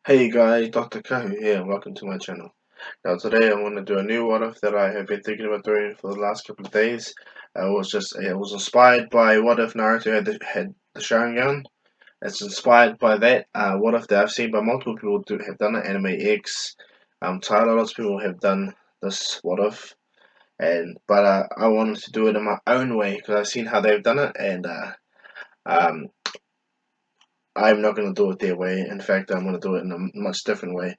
Hey guys, Dr. Kahu here, and welcome to my channel. Now today I'm going to do a new what if that I have been thinking about doing for the last couple of days. It was inspired by what if Naruto had the Sharingan. It's inspired by that what if that I've seen by multiple people have done it. Anime X, Tyler, lots of people have done this what if, but I wanted to do it in my own way because I've seen how they've done it, and um, I'm not going to do it their way. In fact, I'm going to do it in a much different way.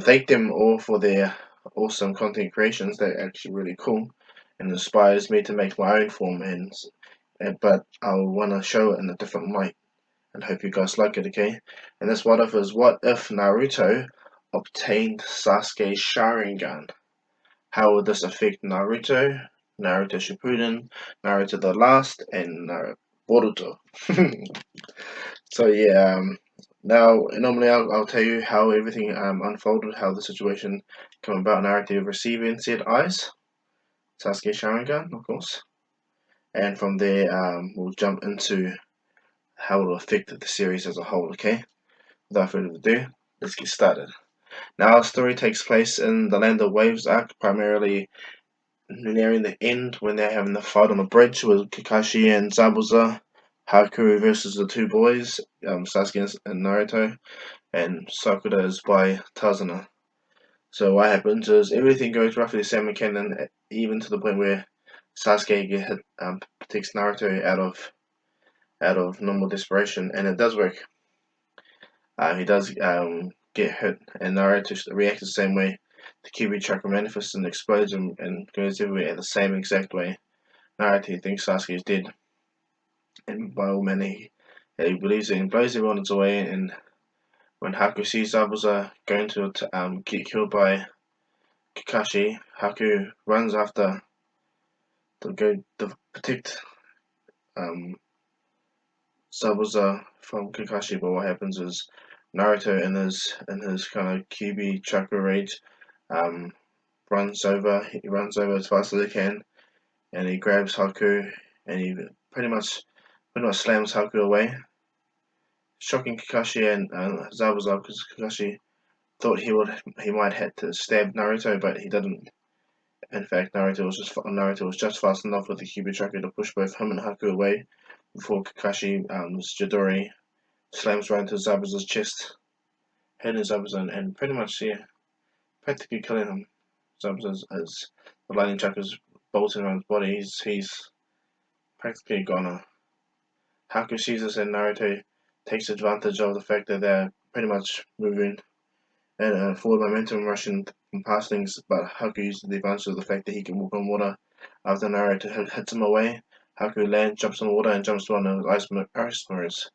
Thank them all for their awesome content creations. They're actually really cool and inspires me to make my own form. But I want to show it in a different light and hope you guys like it. Okay. And this what if is what if Naruto obtained Sasuke's Sharingan? How would this affect Naruto, Naruto Shippuden, Naruto the Last, and Boruto? So yeah, now normally I'll tell you how everything unfolded, how the situation came about, narrative receiving said eyes, Sasuke Sharingan, of course, and from there we'll jump into how it will affect the series as a whole. Okay, without further ado, let's get started. Now our story takes place in the Land of Waves arc, primarily nearing the end when they're having the fight on the bridge with Kakashi and Zabuza. Haku versus the two boys, Sasuke and Naruto, and Sakura is by Tazuna. So what happens is everything goes roughly the same in canon, even to the point where Sasuke takes Naruto out of normal desperation, and it does work. He does get hit, and Naruto reacts the same way. The Kyuubi chakra manifests and explodes and goes everywhere the same exact way. Naruto thinks Sasuke is dead, and by all men he believes it and blows everyone away. And when Haku sees Zabuza going to get killed by Kakashi, Haku runs after to go to protect um, Zabuza from Kakashi, but what happens is Naruto in his kind of Kyuubi chakra rage um, he runs over as fast as he can, and he grabs Haku, and he pretty much slams Haku away, shocking Kakashi and Zabuza, because Kakashi thought he might have to stab Naruto, but he didn't. In fact, Naruto was just fast enough with the Kyuubi chakra to push both him and Haku away before Kakashi's Chidori slams right into Zabuza's chest, hitting Zabuza and pretty much, yeah, practically killing him. Zabuza, as the lightning chakra's bolting around his body, he's practically gone. Haku sees this, and Naruto takes advantage of the fact that they're pretty much moving and forward momentum rushing past things, but Haku uses the advantage of the fact that he can walk on water. After Naruto hits him away, Haku lands, jumps on water, and jumps to one of the ice mirrors.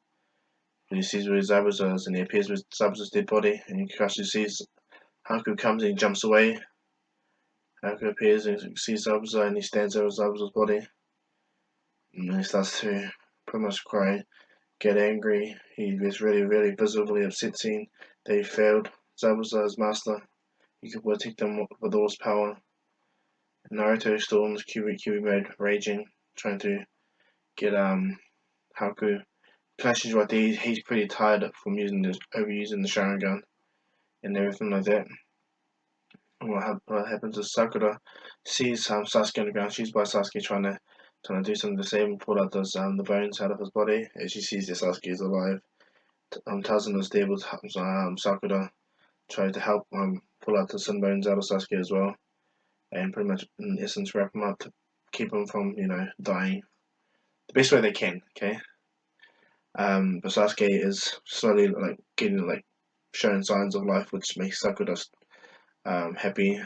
He sees where Zabuza is, and he appears with Zabuza's dead body, and Kakashi sees Haku comes and he jumps away. Haku appears and sees Zabuza, and he stands over Zabuza's body, and he starts to pretty much cry, get angry. He gets really, really visibly upset seeing that he failed Zabuza as master. He could protect them with all his power. Naruto storms Kyuubi mode, raging, trying to get Haku. Kakashi's right there. He's pretty tired from overusing the Sharingan and everything like that. What happens is Sakura sees Sasuke on the ground. She's by Sasuke trying to do something to save him, pull out the bones out of his body. As she sees that Sasuke is alive, Tazuna is there with Sakura, tries to help pull out the sin bones out of Sasuke as well, and pretty much in essence wrap him up to keep him from dying the best way they can. Okay. But Sasuke is slowly getting showing signs of life, which makes Sakura happy.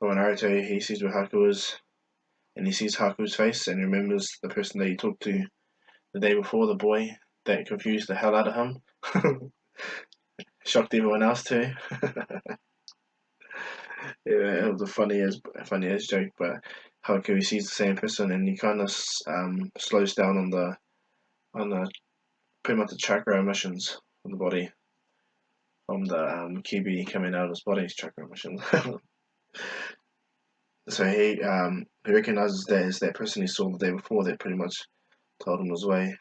But when Naruto he sees where Haku is, and he sees Haku's face, and remembers the person that he talked to the day before, the boy that confused the hell out of him. Shocked everyone else too. Yeah, it was a funny as joke, but Haku he sees the same person, and he kind of slows down on the pretty much the chakra emissions from the body, from the Kyuubi coming out of his body's chakra emissions. So he recognizes that as that person he saw the day before that pretty much told him his way.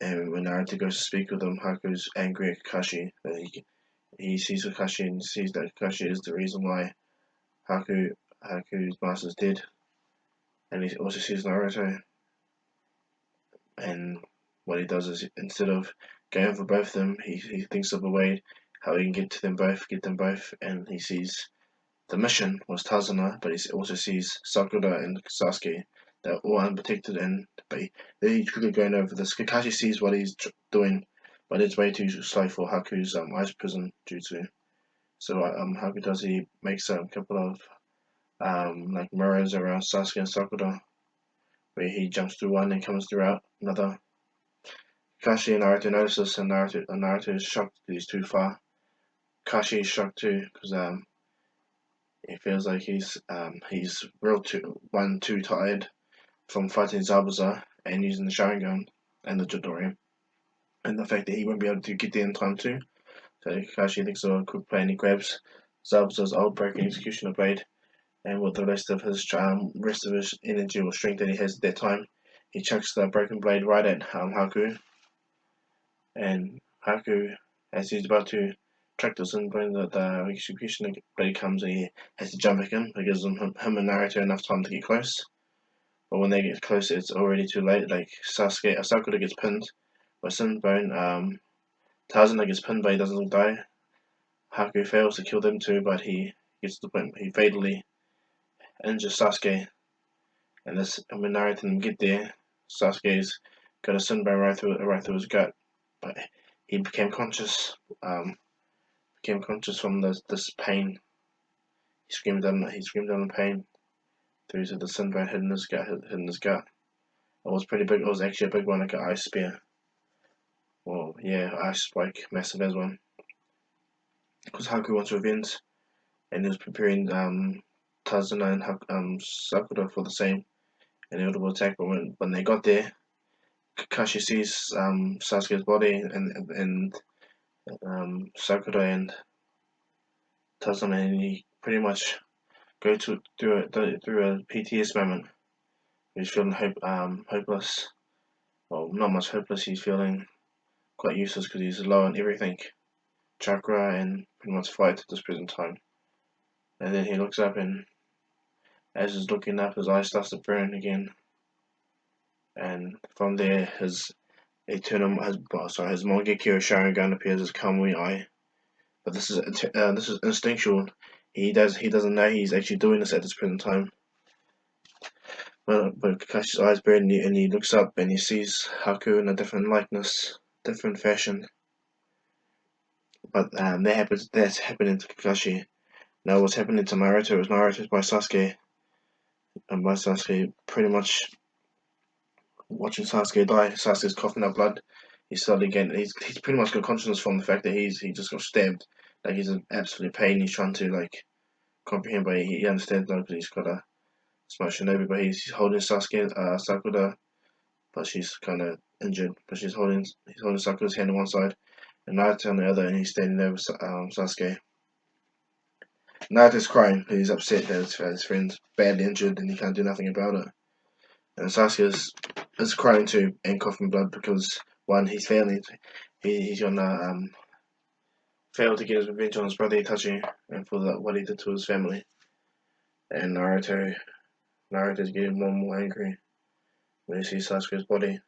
And when Naruto goes to speak with him, Haku's angry at Kakashi. He sees Kakashi and sees that Kakashi is the reason why Haku's master's dead. And he also sees Naruto. And what he does is, instead of going for both of them, he thinks of a way how he can get them both, and he sees the mission was Tazuna, but he also sees Sakura and Sasuke. They're all unprotected, and they're each quickly going over this. Kakashi sees what he's doing, but it's way too slow for Haku's ice prison jutsu. So Haku does, he makes a couple of like mirrors around Sasuke and Sakura, where he jumps through one and comes through another. Kakashi and Naruto notice this, and Naruto is shocked that he's too far. Kakashi is shocked too, because it feels like he's too tired from fighting Zabuza and using the Sharingan and the Chidori, and the fact that he won't be able to get there in time too. So Kakashi thinks of a quick play, and he grabs Zabuza's old broken executioner blade, and with the rest of his energy or strength that he has at that time, he chucks the broken blade right at Haku, and Haku, as he's about to track the Sunburn, the executioner blade comes, and he has to jump back in. It gives him and Naruto enough time to get close. But when they get close, it's already too late. Like Sakura gets pinned by Sunbone. Tazuna gets pinned, but he doesn't die. Haku fails to kill them too, but he gets to the point. He fatally injures Sasuke, and when Naruto and them get there, Sasuke's got a Sunbone right through his gut, but he became conscious. From this pain. He screamed down in pain through to the Sunbone hidden in his gut. It was pretty big. It was actually a big one, like an ice spear. Well, yeah, ice spike, massive as one. Because Haku wants revenge, and he was preparing Tazuna and Sakura for the same inevitable attack. But when they got there, Kakashi sees Sasuke's body, and Sakura and Tazuna, and he pretty much go through a PTS moment. He's feeling hopeless. Well, not much hopeless. He's feeling quite useless because he's low on everything, chakra, and pretty much fight at this present time. And then he looks up, and as he's looking up, his eye starts to burn again. And from there, his Mangekyo Sharingan appears as Kamui Eye. But this is instinctual. He doesn't know he's actually doing this at this present time. But Kakashi's eyes burn, and he looks up and he sees Haku in a different likeness, different fashion. But that's happening to Kakashi. Now what's happening to Naruto is Naruto's by Sasuke, and by Sasuke pretty much watching Sasuke die. Sasuke's coughing up blood. He's pretty much got consciousness from the fact that he just got stabbed. Like he's in absolute pain. He's trying to like comprehend, but he understands now because he's got a smart shinobi. But he's holding Sakura, but she's kind of injured. But he's holding Sakura's hand on one side, and Naruto on the other, and he's standing over Sasuke. Naruto's crying. He's upset that his friend's badly injured and he can't do nothing about it. And Sasuke is crying too and coughing blood because one, he's failing. He's gonna fail to get his revenge on his brother Itachi and for what he did to his family. And Naruto's getting more and more angry when he sees Sasuke's body.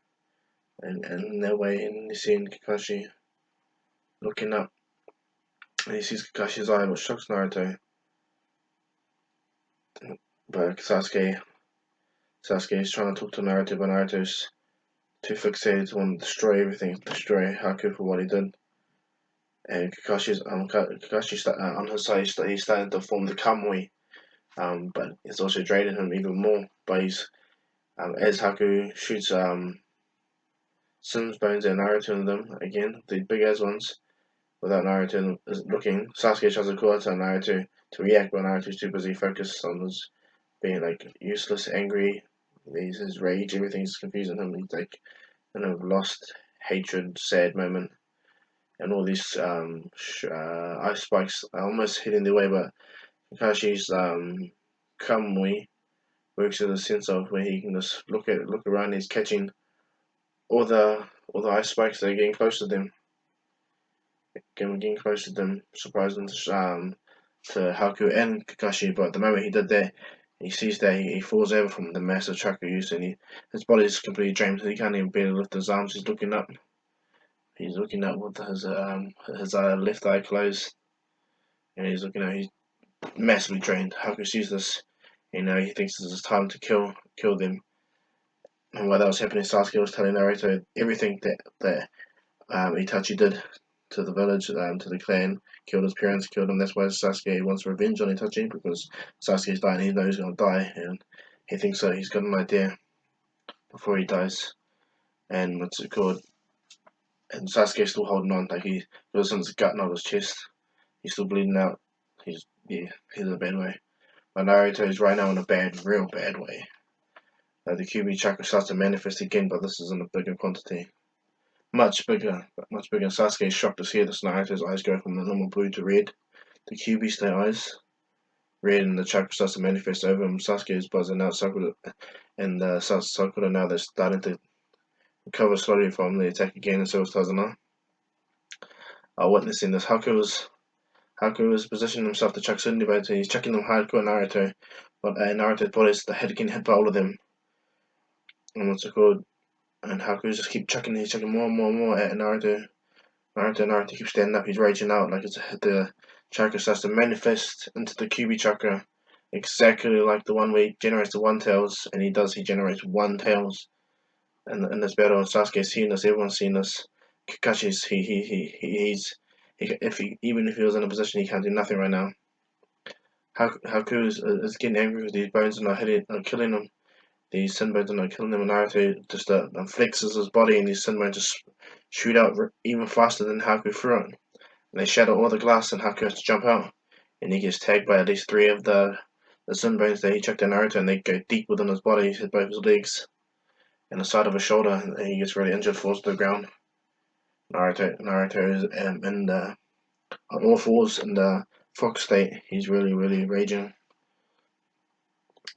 And in that way, and he's seeing Kakashi looking up, and he sees Kakashi's eye, which shocks Naruto. But Sasuke is trying to talk to Naruto, but Naruto's too fixated to want to destroy everything, destroy Haku for what he did. And Kakashi's on his side, he's starting to form the Kamui, but it's also draining him even more. But as Haku shoots Sin's bones and Naruto in them again, the big ass ones, without Naruto looking, Sasuke tries to call out to Naruto to react, but Naruto's too busy focused on his being like useless, angry. His rage, everything's confusing him. He's like lost, hatred, sad moment, and all these ice spikes are almost hitting the way, but Kakashi's Kamui works in a sense of where he can just look around. He's catching all the all the ice spikes, they're getting close to them. Getting close to them, surprising to Haku and Kakashi. But the moment he did that, he sees that he falls over from the massive chakra use, and his body is completely drained. He can't even barely lift his arms. He's looking up. He's looking up with his left eye closed, and he's looking at. He's massively drained. Haku sees this. He thinks this is time to kill them. And while that was happening, Sasuke was telling Naruto everything that Itachi did to the village, to the clan, killed his parents, killed him. That's why Sasuke wants revenge on Itachi, because Sasuke's dying. He knows he's gonna die, and he thinks so. He's got an idea before he dies. And what's it called? And Sasuke's still holding on, like he feels his gut, not his chest. He's still bleeding out. He's in a bad way. But Naruto is right now in a real bad way. The QB chakra starts to manifest again, but this is in a bigger quantity. Much bigger. Sasuke is shocked to see this. Naruto's eyes go from the normal blue to red. The QB's their eyes red, and the chakra starts to manifest over him. Sasuke is buzzing out. Sakura now they're starting to recover slowly from the attack again, and so is Tazuna. Witnessing this, Haku is positioning himself to chuck Tsunade, and he's chucking them hardcore at Naruto, but Naruto's body is getting hit by all of them. And what's it called? And Haku just keep chucking. He's chucking more and more at Naruto. Naruto keeps standing up. He's raging out like the chakra starts to manifest into the QB chakra, exactly like the one where he generates the one tails, and he generates one tails. And in this battle, Sasuke's seen this. Everyone's seen this. Kakashi's even if he was in a position, he can't do nothing right now. Haku is getting angry because these bones are not killing him. These Sinbones are not killing him, and Naruto just flexes his body, and these Sinbones just shoot out even faster than Haku threw it. And they shatter all the glass, and Haku has to jump out. And he gets tagged by at least 3 of the Sinbones that he chucked at Naruto, and they go deep within his body, hit both his legs and the side of his shoulder, and he gets really injured, falls to the ground. Naruto is on all fours in the fox state. He's really raging.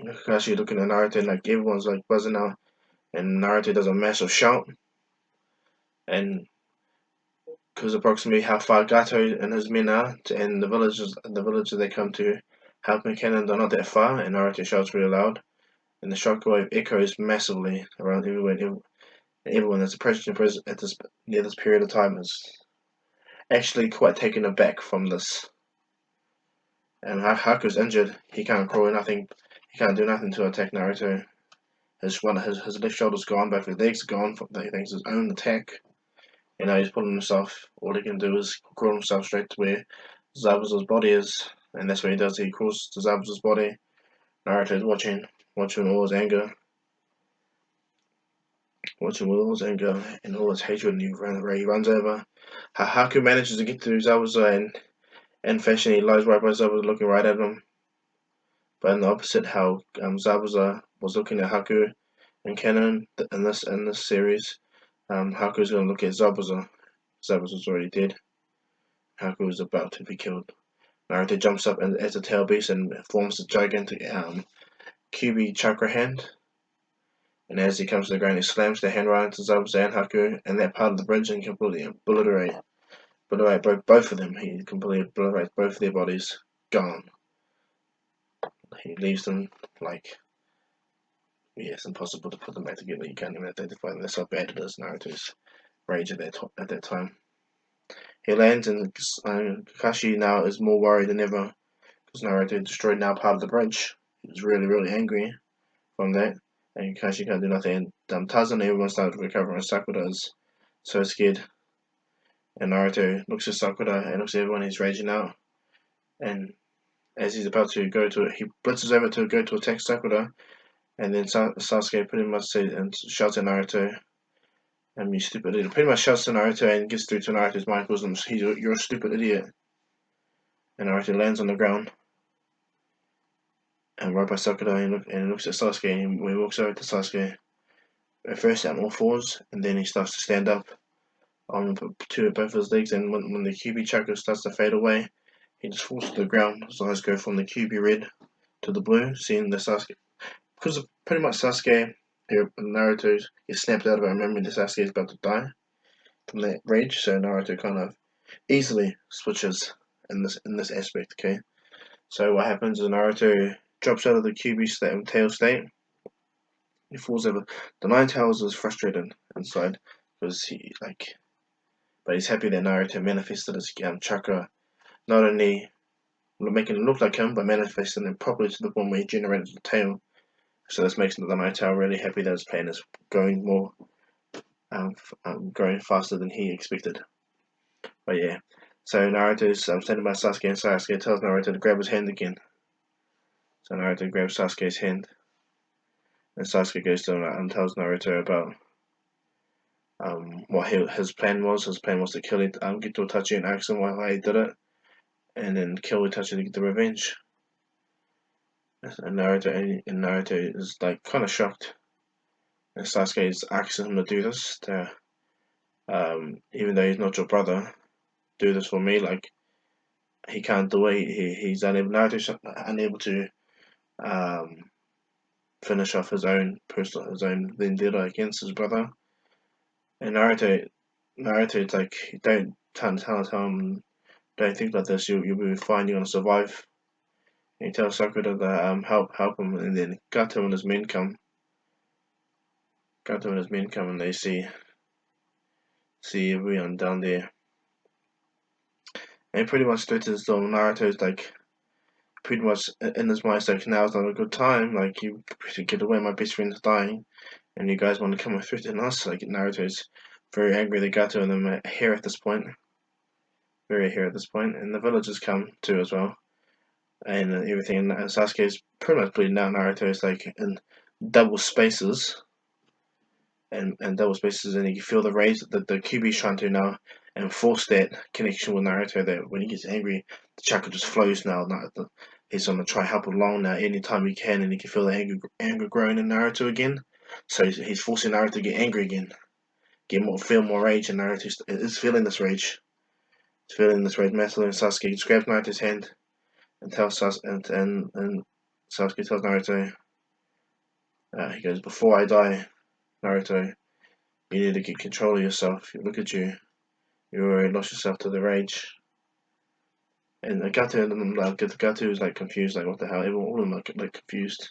Kakashi looking at Naruto, and like everyone's like buzzing out, and Naruto does a massive shout, and because approximately how far Gato and his men are, and the villages they come to help him cannon are not that far, and Naruto shouts really loud, and the shockwave echoes massively around everywhere. Everyone that's approaching at this period of time is actually quite taken aback from this. And Haku's injured. He can't crawl nothing. He can't do nothing to attack Naruto. His left shoulder's gone, both his legs are gone. Thanks to his own attack. He's pulling himself. All he can do is crawl himself straight to where Zabuza's body is, and that's what he does. He crawls to Zabuza's body. Naruto's watching all his anger, and all his hatred, and he runs over. Haku manages to get to Zabuza, and in fashion, he lies right by Zabuza, looking right at him. But in the opposite, how Zabuza was looking at Haku in canon in this series, Haku's going to look at Zabuza. Zabuza's already dead. Haku is about to be killed. Naruto jumps up as a tail beast and forms a gigantic QB chakra hand. And as he comes to the ground, he slams the hand right into Zabuza and Haku, and that part of the bridge, and completely obliterate both of them. He completely obliterates both of their bodies. Gone. He leaves them like, it's impossible to put them back together. You can't even identify them. That's how bad it is. Naruto's rage at that time. He lands, and Kakashi now is more worried than ever because Naruto destroyed now part of the bridge. He was really angry from that, and Kakashi can't do nothing. And Tazan and everyone started to recover, and Sakura is so scared. And Naruto looks at Sakura and looks at everyone. He's raging out, and as he's about to he blitzes over to go to attack Sakura, and then Sasuke pretty much says and shouts at Naruto, "You stupid idiot!" Pretty much shouts to Naruto and gets through to Naruto's mind, calls him, "You're a stupid idiot." And Naruto lands on the ground, and right by Sakura, and looks at Sasuke, and he walks over to Sasuke. At first on all fours, and then he starts to stand up on both his legs, and when the QB chakra starts to fade away, he just falls to the ground. His eyes go from the QB red to the blue, seeing the Sasuke. Because of pretty much Sasuke, Naruto is snapped out of our memory that Sasuke is about to die. from that rage. So Naruto kind of easily switches in this aspect. Okay, so what happens is Naruto drops out of the QB state, tail state. He falls over. The Nine Tails is frustrated inside because but he's happy that Naruto manifested his chakra, not only making it look like him, but manifesting it properly to the point where he generated the tail. So this makes the Nine Tail really happy that his plan is going more, growing faster than he expected. But yeah, so Naruto's standing by Sasuke, and Sasuke tells Naruto to grab his hand again. So Naruto grabs Sasuke's hand, and Sasuke goes to him and tells Naruto about what his plan was. His plan was to kill it, get to Itachi and ask him why he did it, and then kill Itachi to get the revenge. And Naruto is like kind of shocked. And Sasuke is asking him to do this, even though he's not your brother, do this for me. Like he can't do it. He's unable. Naruto's unable to finish off his own vendetta against his brother. And Naruto's like, don't tell him, don't think like this. You'll be fine. You're gonna survive. And he tells Sakura to help him, and then Gato and his men come. And they see everyone down there. And he pretty much threatens them. Naruto's like, pretty much in his mind, like, now's not a good time. Like, you should get away. My best friend's dying, and you guys want to come and threaten us. Like, Naruto's very angry that Gato and them are here at this point. And the villagers come too as well, and everything. And Sasuke's pretty much bleeding out. Naruto's like in double spaces, and double spaces, and you can feel the rage that the Kyuubi's trying to now enforce that connection with Naruto. That when he gets angry, the chakra just flows now. He's gonna try help along now anytime he can, and he can feel the anger growing in Naruto again. So he's forcing Naruto to get angry again, feel more rage, and Naruto is feeling this rage. He's feeling this rage massively, and Sasuke just grabs Naruto's hand and tells and Sasuke tells Naruto, he goes, "Before I die, Naruto, you need to get control of yourself. Look at you. You already lost yourself to the rage." And Gato is like confused, like what the hell? All of them are like confused,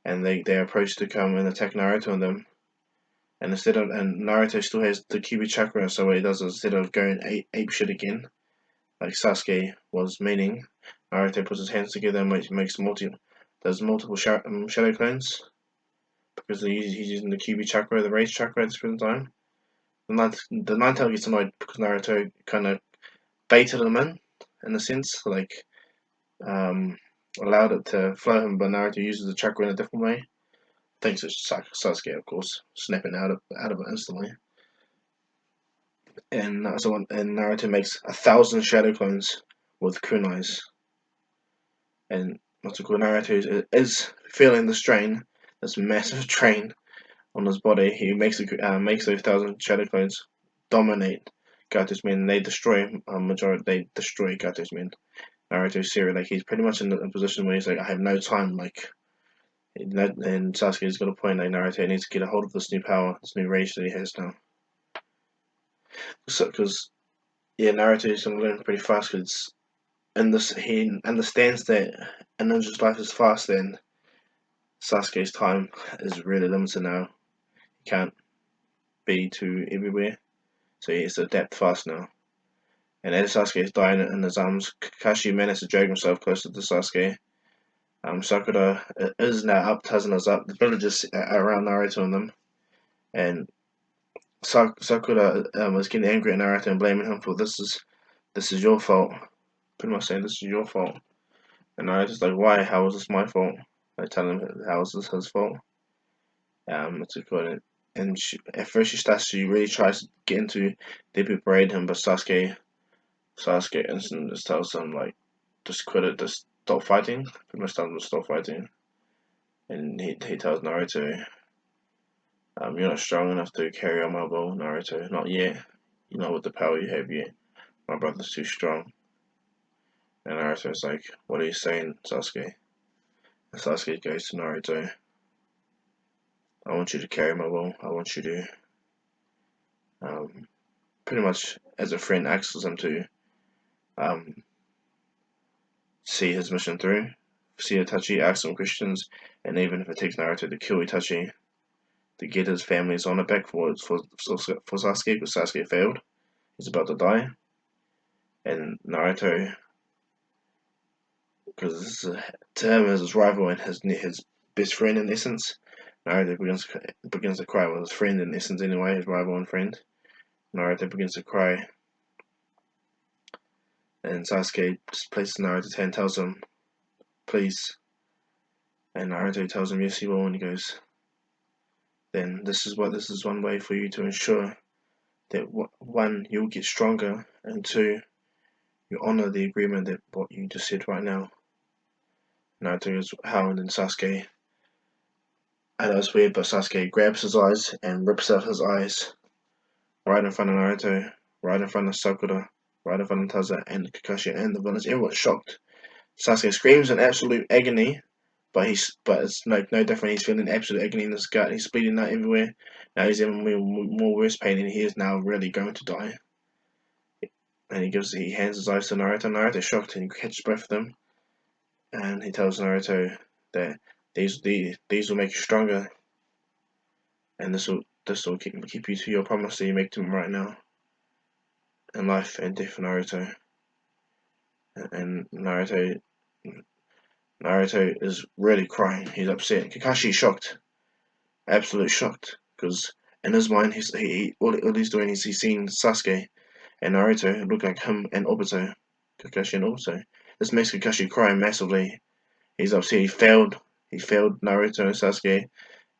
and they approach to come and attack Naruto and them. And Naruto still has the Kyuubi chakra, so what he does is instead of going ape shit again, like Sasuke was meaning, Naruto puts his hands together and makes multiple shadow clones because he's using the Kyuubi chakra, the rage chakra at this present time. The Nine Tail gets annoyed because Naruto kind of baited him in a sense, like allowed it to flow him, but Naruto uses the chakra in a different way. Thanks to Sasuke, of course, snapping out of it instantly. And Naruto makes 1,000 shadow clones with kunais. And Naruto is feeling the strain, this massive strain on his body. He makes those 1,000 shadow clones dominate Gato's men. They destroy Gato's men. Naruto's serious, like he's pretty much in a position where he's like, I have no time, like. And Sasuke's got a point, like Naruto needs to get a hold of this new power, this new rage that he has now. So, because Naruto's gonna learn pretty fast. Because he understands that a ninja's life is fast, and Sasuke's time is really limited now. He can't be too everywhere, so he has to adapt fast now. And as Sasuke is dying in his arms, Kakashi manages to drag himself closer to Sasuke. Sakura is now up, Tazuna's up. The villagers around Naruto and them, and Sakura is getting angry at Naruto and blaming him for this is your fault. Pretty much saying this is your fault. And Naruto's like, why? How is this my fault? I tell him how is this his fault? What's it called? And at first she really tries to get into deeply berate him, but Sasuke instantly just tells him like, just quit it, just stop fighting. Pretty much tells him to stop fighting. And he tells Naruto, you're not strong enough to carry on my bow, Naruto. Not yet. You're not with the power you have yet. My brother's too strong. And Naruto's like, what are you saying, Sasuke? And Sasuke goes to Naruto, I want you to carry my bow. I want you to pretty much as a friend asks him to um, see his mission through, see Itachi, ask some questions, and even if it takes Naruto to kill Itachi to get his family's honor back for Sasuke, because Sasuke failed, he's about to die, and Naruto, because to him is his rival and his best friend in essence. Naruto begins to cry. Well, his friend in essence anyway, his rival and friend. Naruto begins to cry, and Sasuke just places Naruto's hand, tells him, "Please." And Naruto tells him, "Yes, he will." And he goes, "Then this is one way for you to ensure that one, you'll get stronger, and two, you honor the agreement that what you just said right now." Naruto is howling, and Sasuke. I know it's weird, but Sasuke grabs his eyes and rips out his eyes right in front of Naruto, right in front of Sakura, right in front of Taza and Kakashi and the village. Everyone's shocked. Sasuke screams in absolute agony, but it's like no different. He's feeling absolute agony in his gut. He's bleeding out everywhere. Now he's in more worse pain, and he is now really going to die. And he hands his eyes to Naruto. Naruto's shocked, and he catches both of them, and he tells Naruto that these will make you stronger, and this will keep you to your promise that you make to him right now, in life and death, Naruto. And Naruto is really crying. He's upset. Kakashi's shocked, absolute shocked, because in his mind, all he's doing is he's seeing Sasuke and Naruto look like him and Obito, Kakashi and Obito. This makes Kakashi cry massively. He's upset. He failed. He failed Naruto and Sasuke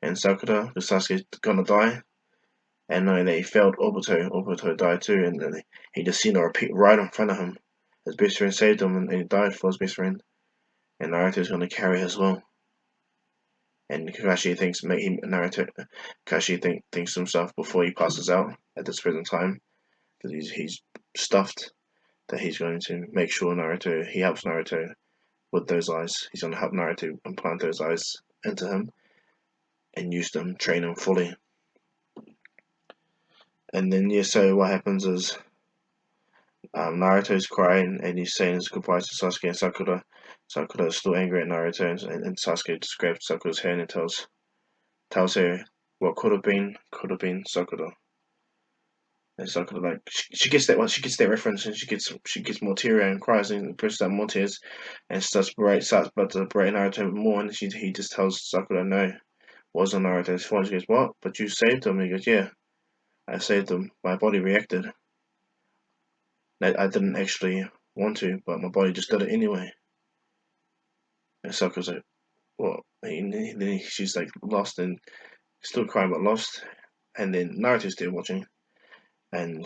and Sakura because Sasuke's gonna die. And knowing that he failed Obito, Obito died too, and then he just seen a repeat right in front of him. His best friend saved him, and he died for his best friend. And Naruto's gonna carry as well. And Kakashi thinks thinks to himself before he passes out at this present time, because he's stuffed, that he's going to make sure he helps Naruto with those eyes. He's going to help Naruto implant those eyes into him and use them, train him fully. And then so what happens is Naruto's crying and he's saying his goodbyes to Sasuke and Sakura. Sakura is still angry at Naruto, and Sasuke just grabs Sakura's hand and tells her what could have been Sakura. And Sakura, like, she gets that reference, and she gets more teary and cries and pushes out more tears and starts about to berate Naruto more, and he just tells Sakura no, wasn't Naruto's fault. She goes, "What? But you saved him." And he goes, "Yeah, I saved him. My body reacted. I didn't actually want to, but my body just did it anyway." And Sakura's like, "What?" Then she's like lost and still crying but lost. And then Naruto's still watching, and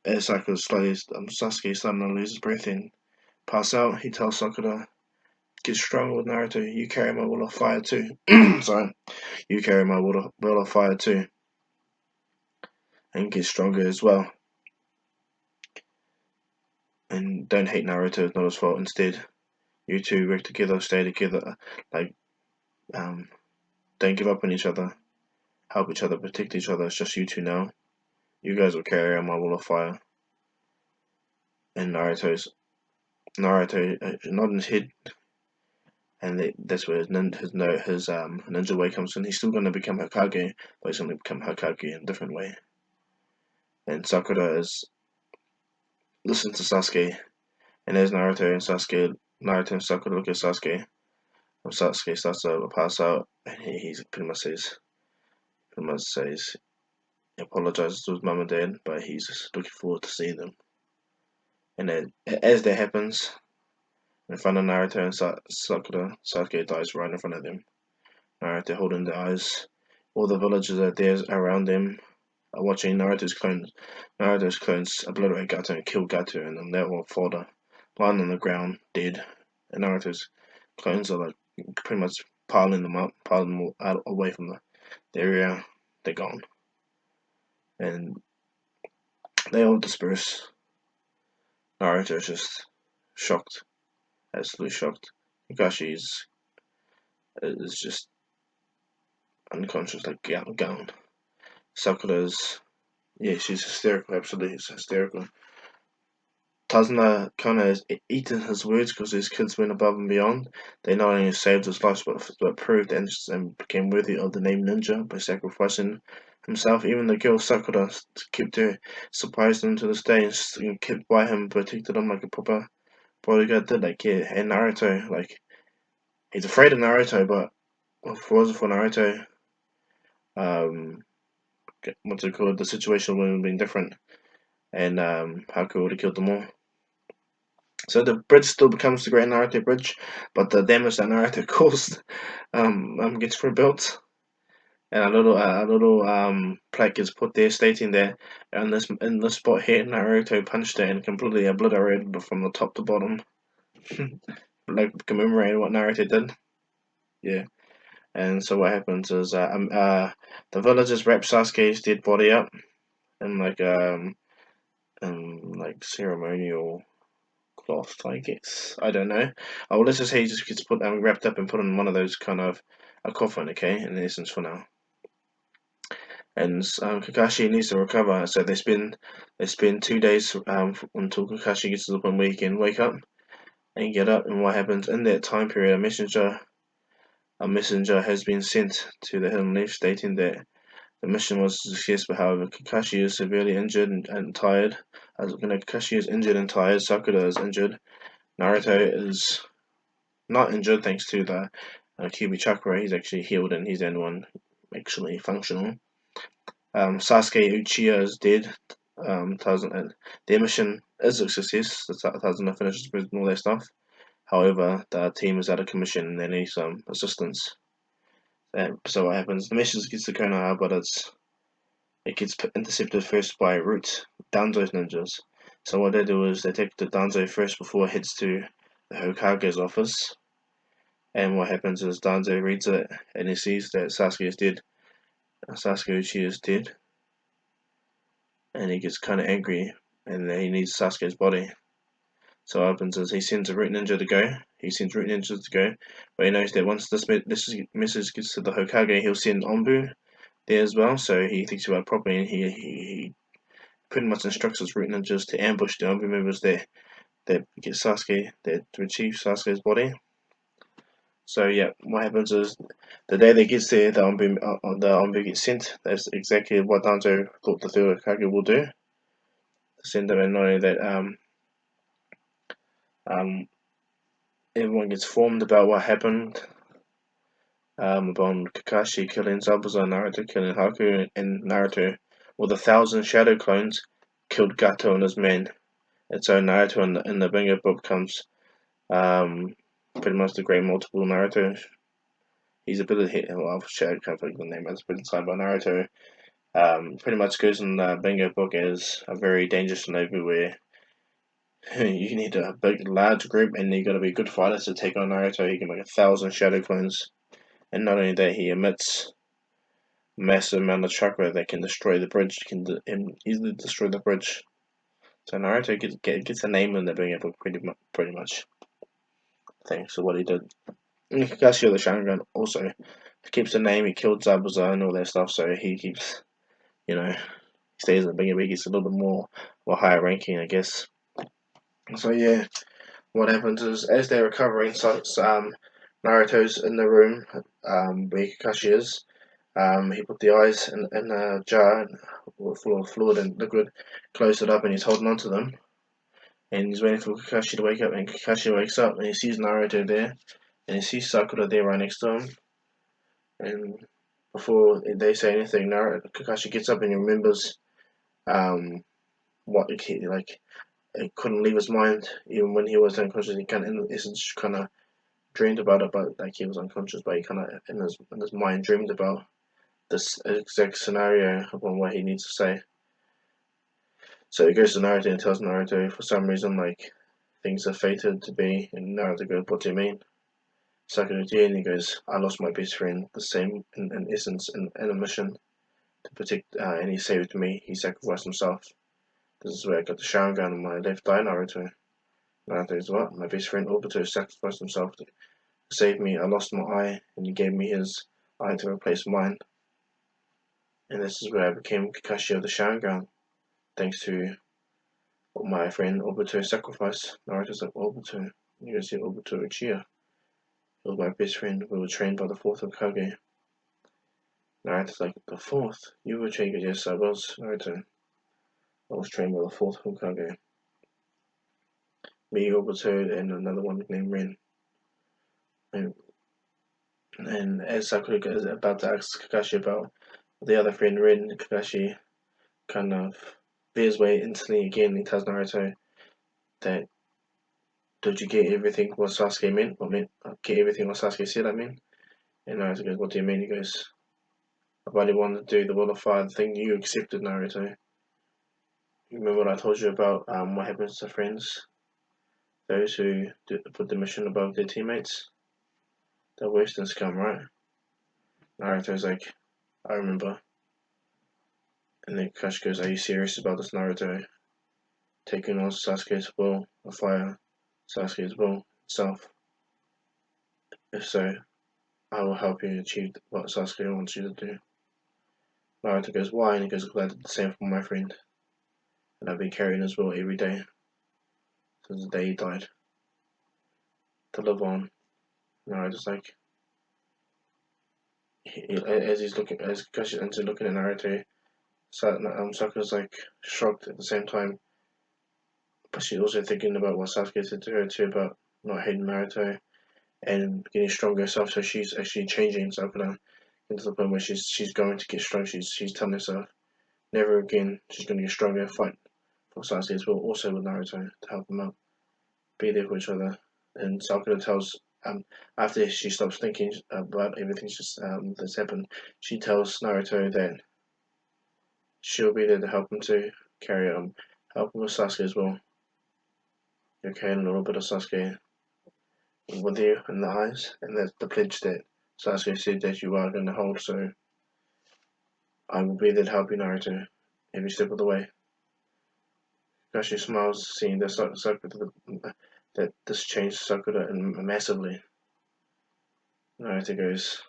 as Sasuke starting to lose his breath and pass out, he tells Sakura, "Get stronger with Naruto. You carry my will of fire too." Sorry, you carry my will of fire too, and get stronger as well. And don't hate Naruto. It's not his fault. Instead, you two work together, stay together. Like, don't give up on each other. Help each other, protect each other. It's just you two now. You guys will carry on my will of fire." And Naruto nodding his head, and that's where his ninja way comes in. He's still going to become Hokage, but he's going to become Hokage in a different way. And Sakura listens to Sasuke, and as Naruto and Sakura look at Sasuke, and Sasuke starts to pass out, and he pretty much says he apologizes to his mom and dad, but he's just looking forward to seeing them. And then, as that happens, in front of Naruto and Sakura, Sasuke dies right in front of them. Naruto holding their eyes. All the villagers are there around them, are watching Naruto's clones. Naruto's clones obliterate Gato and kill Gato, and then they're all fallen, lying on the ground, dead. And Naruto's clones are like pretty much piling them out away from the area. They're gone, and they all disperse. Naruto is just shocked, absolutely shocked. Kakashi is just unconscious, like gone. Sakura's Yeah, she's hysterical, absolutely hysterical. Tazna kind of eaten his words because his kids went above and beyond. They not only saved his life but proved and became worthy of the name ninja by sacrificing himself. Even the girl Sakura kept her, surprised him to this day and kept by him, protected him like a proper bodyguard did. Like, yeah, and Naruto, like, he's afraid of Naruto, but if it wasn't for Naruto, um, what's it called, the situation would have been different, and Haku would have killed them all. So the bridge still becomes the Great Naruto Bridge, but the damage that Naruto caused gets rebuilt, and a little plaque is put there stating that in this spot here Naruto punched it and completely obliterated it from the top to bottom, like commemorating what Naruto did. Yeah, and so what happens is the villagers wrap Sasuke's dead body up in like ceremonial cloth, I guess. I don't know. Oh, let's just say he just gets put wrapped up and put in one of those kind of a coffin, okay? In essence, for now. And Kakashi needs to recover, so they spend 2 days until Kakashi gets to the point where he can wake up and get up. And what happens in that time period? A messenger has been sent to the Hidden Leaf, stating that the mission was a success, but however, Kakashi is severely injured and tired. As Kakashi is injured and tired, Sakura is injured. Naruto is not injured thanks to the Kyuubi chakra. He's actually healed and he's the only one actually functional. Sasuke Uchiha is dead. Their mission is a success. Tazuna finishes with all their stuff. However, the team is out of commission and they need some assistance. So what happens? The mission gets to Konoha, but it gets intercepted first by Root, Danzo's ninjas. So what they do is they take the Danzo first before it heads to the Hokage's office. And what happens is Danzo reads it and he sees that Sasuke is dead. Sasuke Uchiha is dead. And he gets kind of angry and he needs Sasuke's body. So what happens is he sends a root ninja to go. He sends root ninjas to go. But he knows that once this message gets to the Hokage, he'll send Anbu there as well. So he thinks about it properly and he pretty much instructs his root ninjas to ambush the Anbu members there that get Sasuke, that retrieve Sasuke's body. So yeah, what happens is the day they gets there, the Anbu gets sent. That's exactly what Danzo thought the third Hokage will do. Send them, and not only that, um, everyone gets informed about what happened. Upon Kakashi killing Zabuza, Naruto killing Haku, and Naruto, with 1,000 shadow clones, killed Gato and his men. And so Naruto in the Bingo book comes pretty much the great multiple Naruto. His ability, well, I'll share I can't think the name that's put inside by Naruto. Pretty much goes in the Bingo book as a very dangerous Shinobi where you need a big, large group and you got to be good fighters to take on Naruto. He can make 1,000 shadow clones, and not only that, he emits massive amount of chakra that can destroy the bridge. Can easily destroy the bridge. So Naruto gets a name in the Bingo book pretty much. Thanks to what he did. And Kakashi the Sharingan also keeps the name. He killed Zabuza and all that stuff, so he keeps, stays in the Bingo book. He gets a little bit more higher ranking, I guess. So yeah, what happens is as they're recovering, Naruto's in the room where Kakashi is. He put the eyes in a jar full of fluid and liquid, closed it up, and he's holding on to them. And he's waiting for Kakashi to wake up. And Kakashi wakes up and he sees Naruto there, and he sees Sakura there right next to him. And before they say anything, Kakashi gets up and he remembers what it couldn't leave his mind even when he was unconscious. He in essence kind of dreamed about it, but like he was unconscious, but he kind of in his mind dreamed about this exact scenario upon what he needs to say. So he goes to Naruto and tells Naruto for some reason like things are fated to be, and Naruto goes, "What do you mean?" Sakaguchi, and he goes, "I lost my best friend, the same in essence in a mission to protect, and he saved me. He sacrificed himself. This is where I got the Sharingan on my left eye, Naruto." Naruto is what? "My best friend Obito sacrificed himself to save me. I lost my eye, and he gave me his eye to replace mine." And this is where I became Kakashi of the Sharingan, thanks to my friend Obito's sacrifice. Naruto's like, Obito, you can see Obito Uchiha. He was my best friend. We were trained by the fourth Hokage. Naruto's like, the fourth? You were trained? Yes, I was, Naruto. I was trained by the fourth Hokage. Me, Obito, and another one named Rin. And as Sakura is about to ask Kakashi about the other friend, Rin, Kakashi kind of veers way instantly again. He tells Naruto that, did you get everything what Sasuke meant? What meant? Get everything what Sasuke said, I mean? And Naruto goes, what do you mean? He goes, I've only wanted to do the will of fire, the thing you accepted, Naruto. You remember what I told you about what happens to friends? Those who put the mission above their teammates? The worst things come, right? Naruto's like, I remember. And then Kakashi goes, are you serious about this, Naruto? Taking on Sasuke's will of fire, Sasuke's will itself? If so, I will help you achieve what Sasuke wants you to do. Naruto goes, why? And he goes, because I did the same for my friend. And I've been carrying his will every day since the day he died. To live on. Naruto's like, as Kakashi ends up looking at Naruto, Sakura's like shocked at the same time. But she's also thinking about what Sasuke said to her too about not hating Naruto and getting stronger herself. So she's actually changing Sakura into the point where she's going to get strong. She's telling herself never again. She's going to get stronger, fight for Sasuke as well, also with Naruto to help them out, be there for each other. And Sakura tells after she stops thinking about everything that's happened, she tells Naruto that she'll be there to help him to carry help him with Sasuke as well. You're carrying a little bit of Sasuke with you in the eyes, and that's the pledge that Sasuke said that you are going to hold. So I will be there to help you, Naruto, every step of the way. Kakashi smiles, seeing that that this changed Sakura massively. Naruto goes,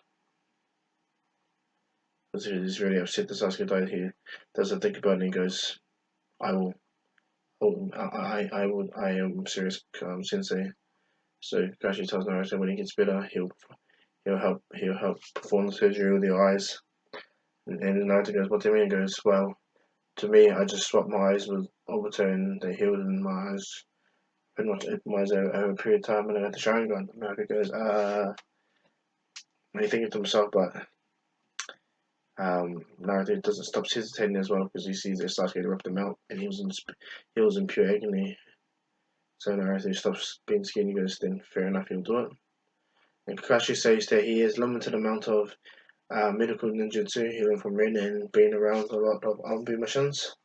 he's really upset that Sasuke died. He doesn't think about it and he goes, I will. I am serious, Sensei. So Kakashi tells Naruto when he gets better, he'll help perform the surgery with your eyes. And Naruto goes, what do you mean? He goes, well, to me, I just swapped my eyes with Obito and they healed in my eyes. Pretty much my eyes over a period of time, and I had the Sharingan. Naruto goes, and he's thinking to himself, but Naruto doesn't stop hesitating as well because he sees that Sasuke ripped him out and he was in pure agony. So Naruto stops being scared and he goes, then fair enough, he'll do it. And Kakashi says that he has limited amount of medical ninjutsu, healing from Rin and being around a lot of RB missions.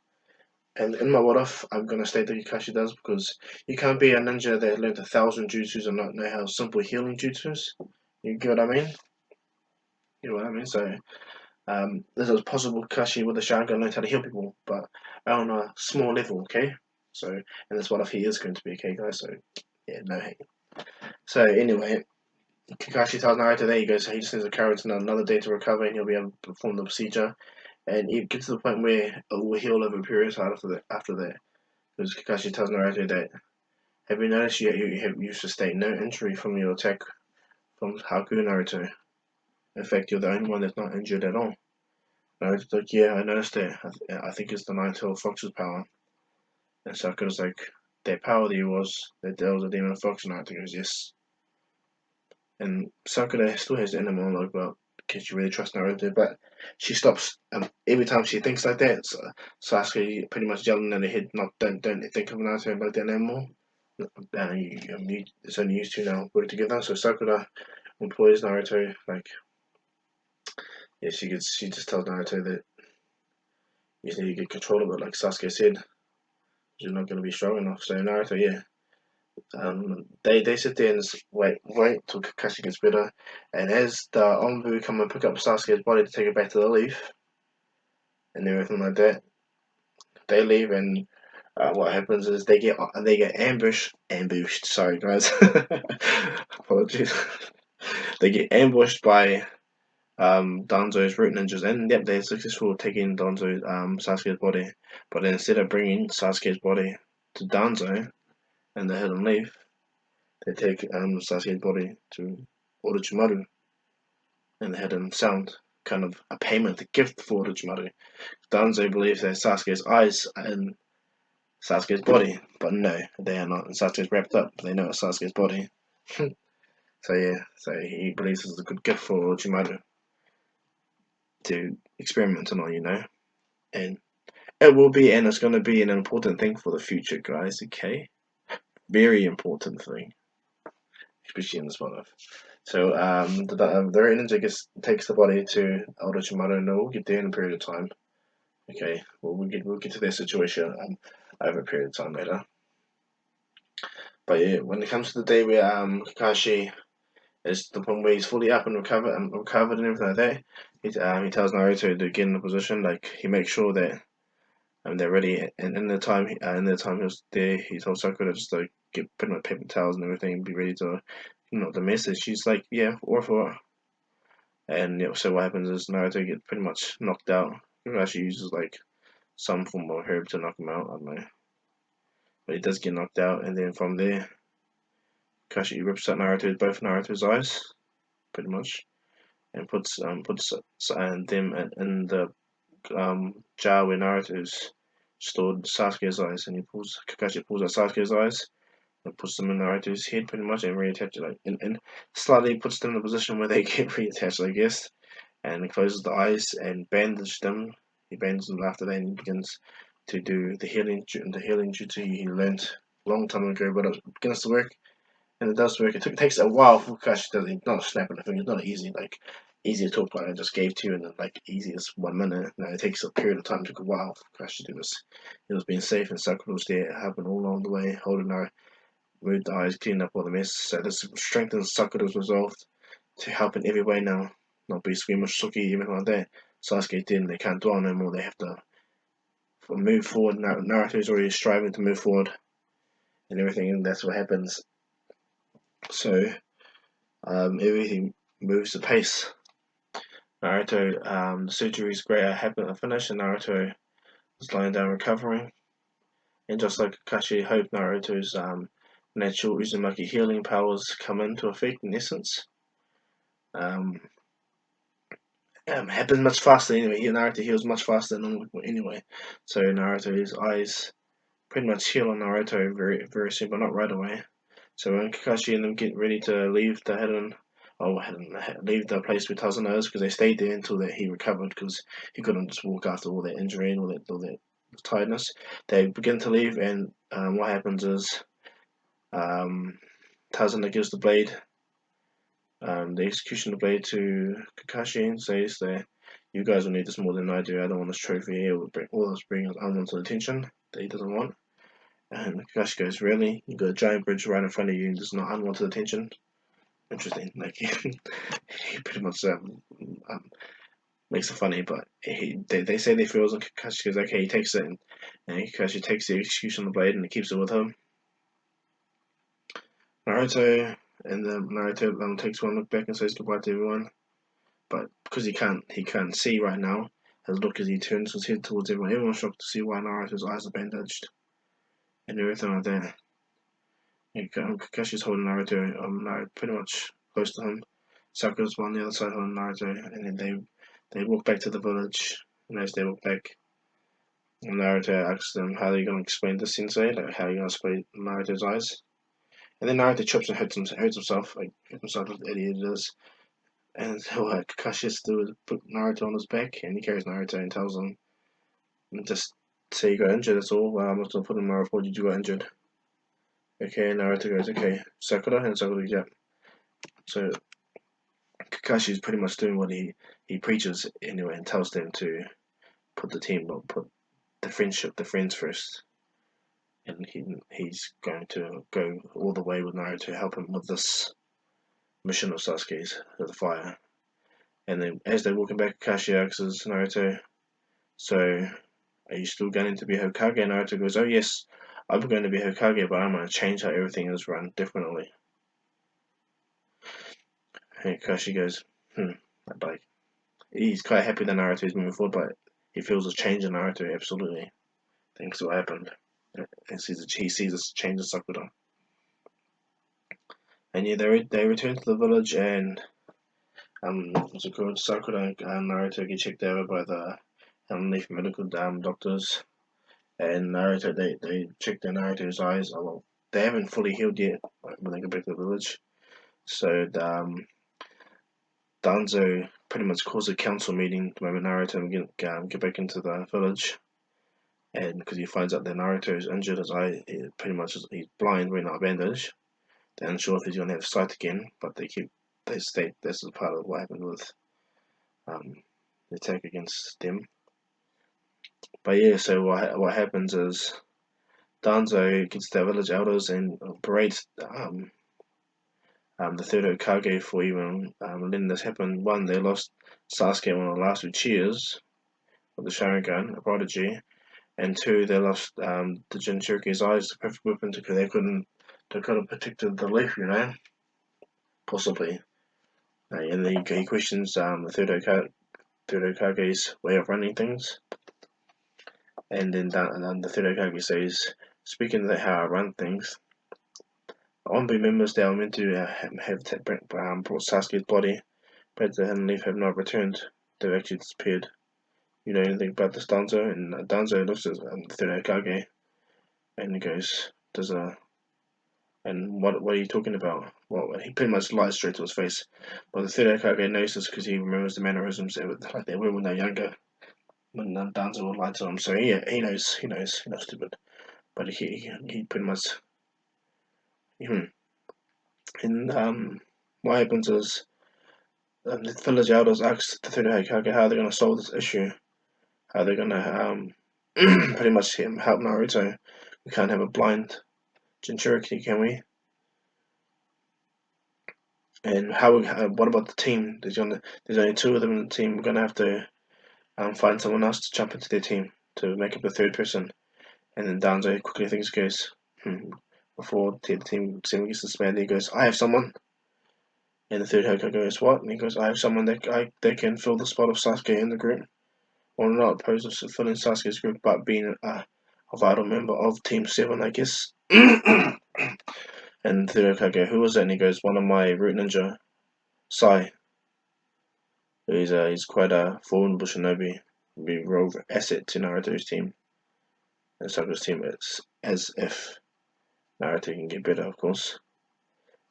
And in my what if, I'm gonna state that Kakashi does because you can't be a ninja that learned 1,000 jutsus and not know how simple healing jutsus. You get what I mean? You know what I mean? So this is possible Kakashi with the Sharingan learned how to heal people, but on a small level, okay? So and that's what if he is going to be, okay guys? So yeah, no hate. So anyway, Kakashi tells Naruto there he goes, he just needs a carrot and another day to recover and he'll be able to perform the procedure. And it gets to the point where it will heal over a period of time after that. Because Kakashi tells Naruto that, have you noticed you've sustained no injury from your attack from Haku, Naruto? In fact, you're the only one that's not injured at all. Naruto's like, yeah, I noticed that. I think it's the Nine-Tailed Fox's power. And Sakura's like, that power that there was a demon fox, and Naruto goes, yes. And Sakura still has the inner monologue about, can she really trust Naruto? But she stops every time she thinks like that. So Sasuke pretty much yelling in her head, "Not don't think of Naruto like that anymore. It's only used to now work together." So Sakura employs Naruto. Like, yeah, she just tells Naruto that you just need to get control of it, like Sasuke said. You're not going to be strong enough. So Naruto, yeah. They sit there and wait till Kakashi gets better, and as the Onbu come and pick up Sasuke's body to take it back to the leaf, and everything like that, they leave, and what happens is they get ambushed. Sorry, guys, apologies. They get ambushed by Danzo's root ninjas, and yep, they're successful taking Sasuke's body. But then instead of bringing Sasuke's body to Danzo and the Hidden Leaf, they take Sasuke's body to Orochimaru and the Hidden Sound, kind of a payment, a gift for Orochimaru. Danzo believes that Sasuke's eyes are in Sasuke's body, but no, they are not. And Sasuke's wrapped up. They know it's Sasuke's body. So yeah, so he believes it's a good gift for Orochimaru to experiment on, and it will be, and it's going to be an important thing for the future, guys. Okay, very important thing, especially in this one. So the right ninja takes the body to Orochimaru, and we'll get there in a period of time. Okay, we'll get to their situation over a period of time later. But yeah, when it comes to the day where Kakashi is the point where he's fully up and recovered and everything like that, he tells Naruto to get in the position. Like he makes sure that they're ready. And in the time he was there, he told Sakura just to get put on paper towels and everything, and be ready to, the message. She's like, yeah, or for. And so what happens is Naruto gets pretty much knocked out. He actually uses like some form of herb to knock him out. I don't know, but he does get knocked out, and then from there, Kakashi rips out both Naruto's eyes, pretty much, and puts them in the jar where Naruto's stored Sasuke's eyes, and Kakashi pulls out Sasuke's eyes and puts them in Naruto's head, pretty much, and reattaches, like, and slightly puts them in a position where they get reattached, I guess, and he closes the eyes and bandages them. He bandages them after that, and he begins to do the healing jutsu he learned a long time ago, but it begins to work. And it does work. It takes a while for Kakashi to not snapping the fingers. It's not easy to talk like I just gave to you in like easy as 1 minute. No, it takes a period of time. It took a while for Kakashi to do this. He was being safe, and Sakura was there, helping all along the way, holding her, moved the eyes, cleaning up all the mess. So this strengthens Sakura's resolve to help in every way now. Not be squeamish, suki, even like that. Sasuke didn't. They can't dwell no more. They have to move forward. Naruto's already striving to move forward and everything, and that's what happens. So everything moves the pace. Naruto, the surgery is great. I happened to finish, and Naruto was lying down recovering. And just like Kakashi hoped, Naruto's natural Uzumaki healing powers come into effect. In essence, um, happened much faster anyway. Naruto heals much faster than normal anyway. So Naruto's eyes pretty much heal on Naruto very very soon, but not right away. So when Kakashi and them get ready to leave leave the place with Tsunade, because they stayed there until that he recovered, because he couldn't just walk after all that injury and all that tiredness. They begin to leave, and what happens is Tsunade gives the blade, the executioner blade, to Kakashi and says that you guys will need this more than I do. I don't want this trophy. It will bring unwanted attention that he doesn't want. And Kakashi goes, really? You got a giant bridge right in front of you and there's not unwanted attention? Interesting. Like, he pretty much makes it funny, but they say they feel, and Kakashi goes, okay, he takes it, and Kakashi takes the execution blade and he keeps it with him. Naruto takes one look back and says goodbye to everyone, but because he can't see right now, his look as he turns his head towards everyone. Everyone's shocked to see why Naruto's eyes are bandaged and everything like that. Kakashi's holding Naruto pretty much close to him. Sakura's on the other side holding Naruto, and then they walk back to the village. And as they walk back, Naruto asks them, how are you going to explain this, sensei? Like, how are you going to explain Naruto's eyes? And then Naruto trips and hurts himself, like the idiot it is. And what Kakashi has to do is put Naruto on his back, and he carries Naruto and tells him, just say you got injured, that's all. I'm not going to put in my report you got injured. Okay, Naruto goes, okay, Sakura, and Sakura goes, yeah. So Kakashi is pretty much doing what he preaches anyway, and tells them to put the friends first, and he's going to go all the way with Naruto to help him with this mission of Sasuke's, the fire. And then as they're walking back, Kakashi asks Naruto, so are you still going to be Hokage? And Naruto goes, oh yes, I'm going to be Hokage, but I'm going to change how everything is run differently. And Kakashi goes, I'd like. he's quite happy that Naruto is moving forward, but he feels a change in Naruto. Absolutely, thanks to what happened. He sees a change in Sakura. And yeah, they return to the village, and Sakura and Naruto get checked over by the Leaf medical doctors. And Naruto, they check their Naruto's eyes. Oh, well, they haven't fully healed yet when they go back to the village. So Danzo pretty much calls a council meeting to maybe Naruto and get back into the village. And because he finds out that Naruto is injured, his eye he's blind, wearing a bandage. They're unsure if he's going to have sight again, but they state this is part of what happened with the attack against them. But yeah, so what happens is Danzo gets the village elders and berates the third Hokage for even letting this happen. One, they lost Sasuke one of the last 2 cheers with the Sharingan, a prodigy, and two, they lost the Jinchuriki's eyes, the perfect weapon, because they could have protected the leaf, possibly. And then he questions the third Hokage's way of running things, and then the third Hokage says, speaking of how I run things, Onbu members that were meant to have brought Sasuke's body back to the Hidden Leaf have not returned. They've actually disappeared. You know anything about this, Danzo? And Danzo looks at the third Hokage and he goes, and what are you talking about? Well, he pretty much lies straight to his face. But the third Hokage knows this because he remembers the mannerisms like they were when they were younger. When Danzo would lie to him, so yeah, he knows, he's not stupid. But he pretty much, and what happens is the village elders ask the third Hokage how they're going to solve this issue. How they're going to pretty much help Naruto. We can't have a blind Jinchuriki, can we? And what about the team? There's only two of them in the team. We're gonna have to find someone else to jump into their team to make up the third person. And then Danzo quickly thinks, goes, before the team gets disbanded, he goes, I have someone. And the third Hokage goes, what? And he goes, I have someone that can fill the spot of Sasuke in the group. Or not opposed to filling Sasuke's group, but being a vital member of Team 7, I guess. And the third Hokage, who was that? And he goes, one of my root ninja, Sai. He's quite a formidable shinobi. Be a real asset to Naruto's team and Sakura's team. It's as if Naruto can get better, of course.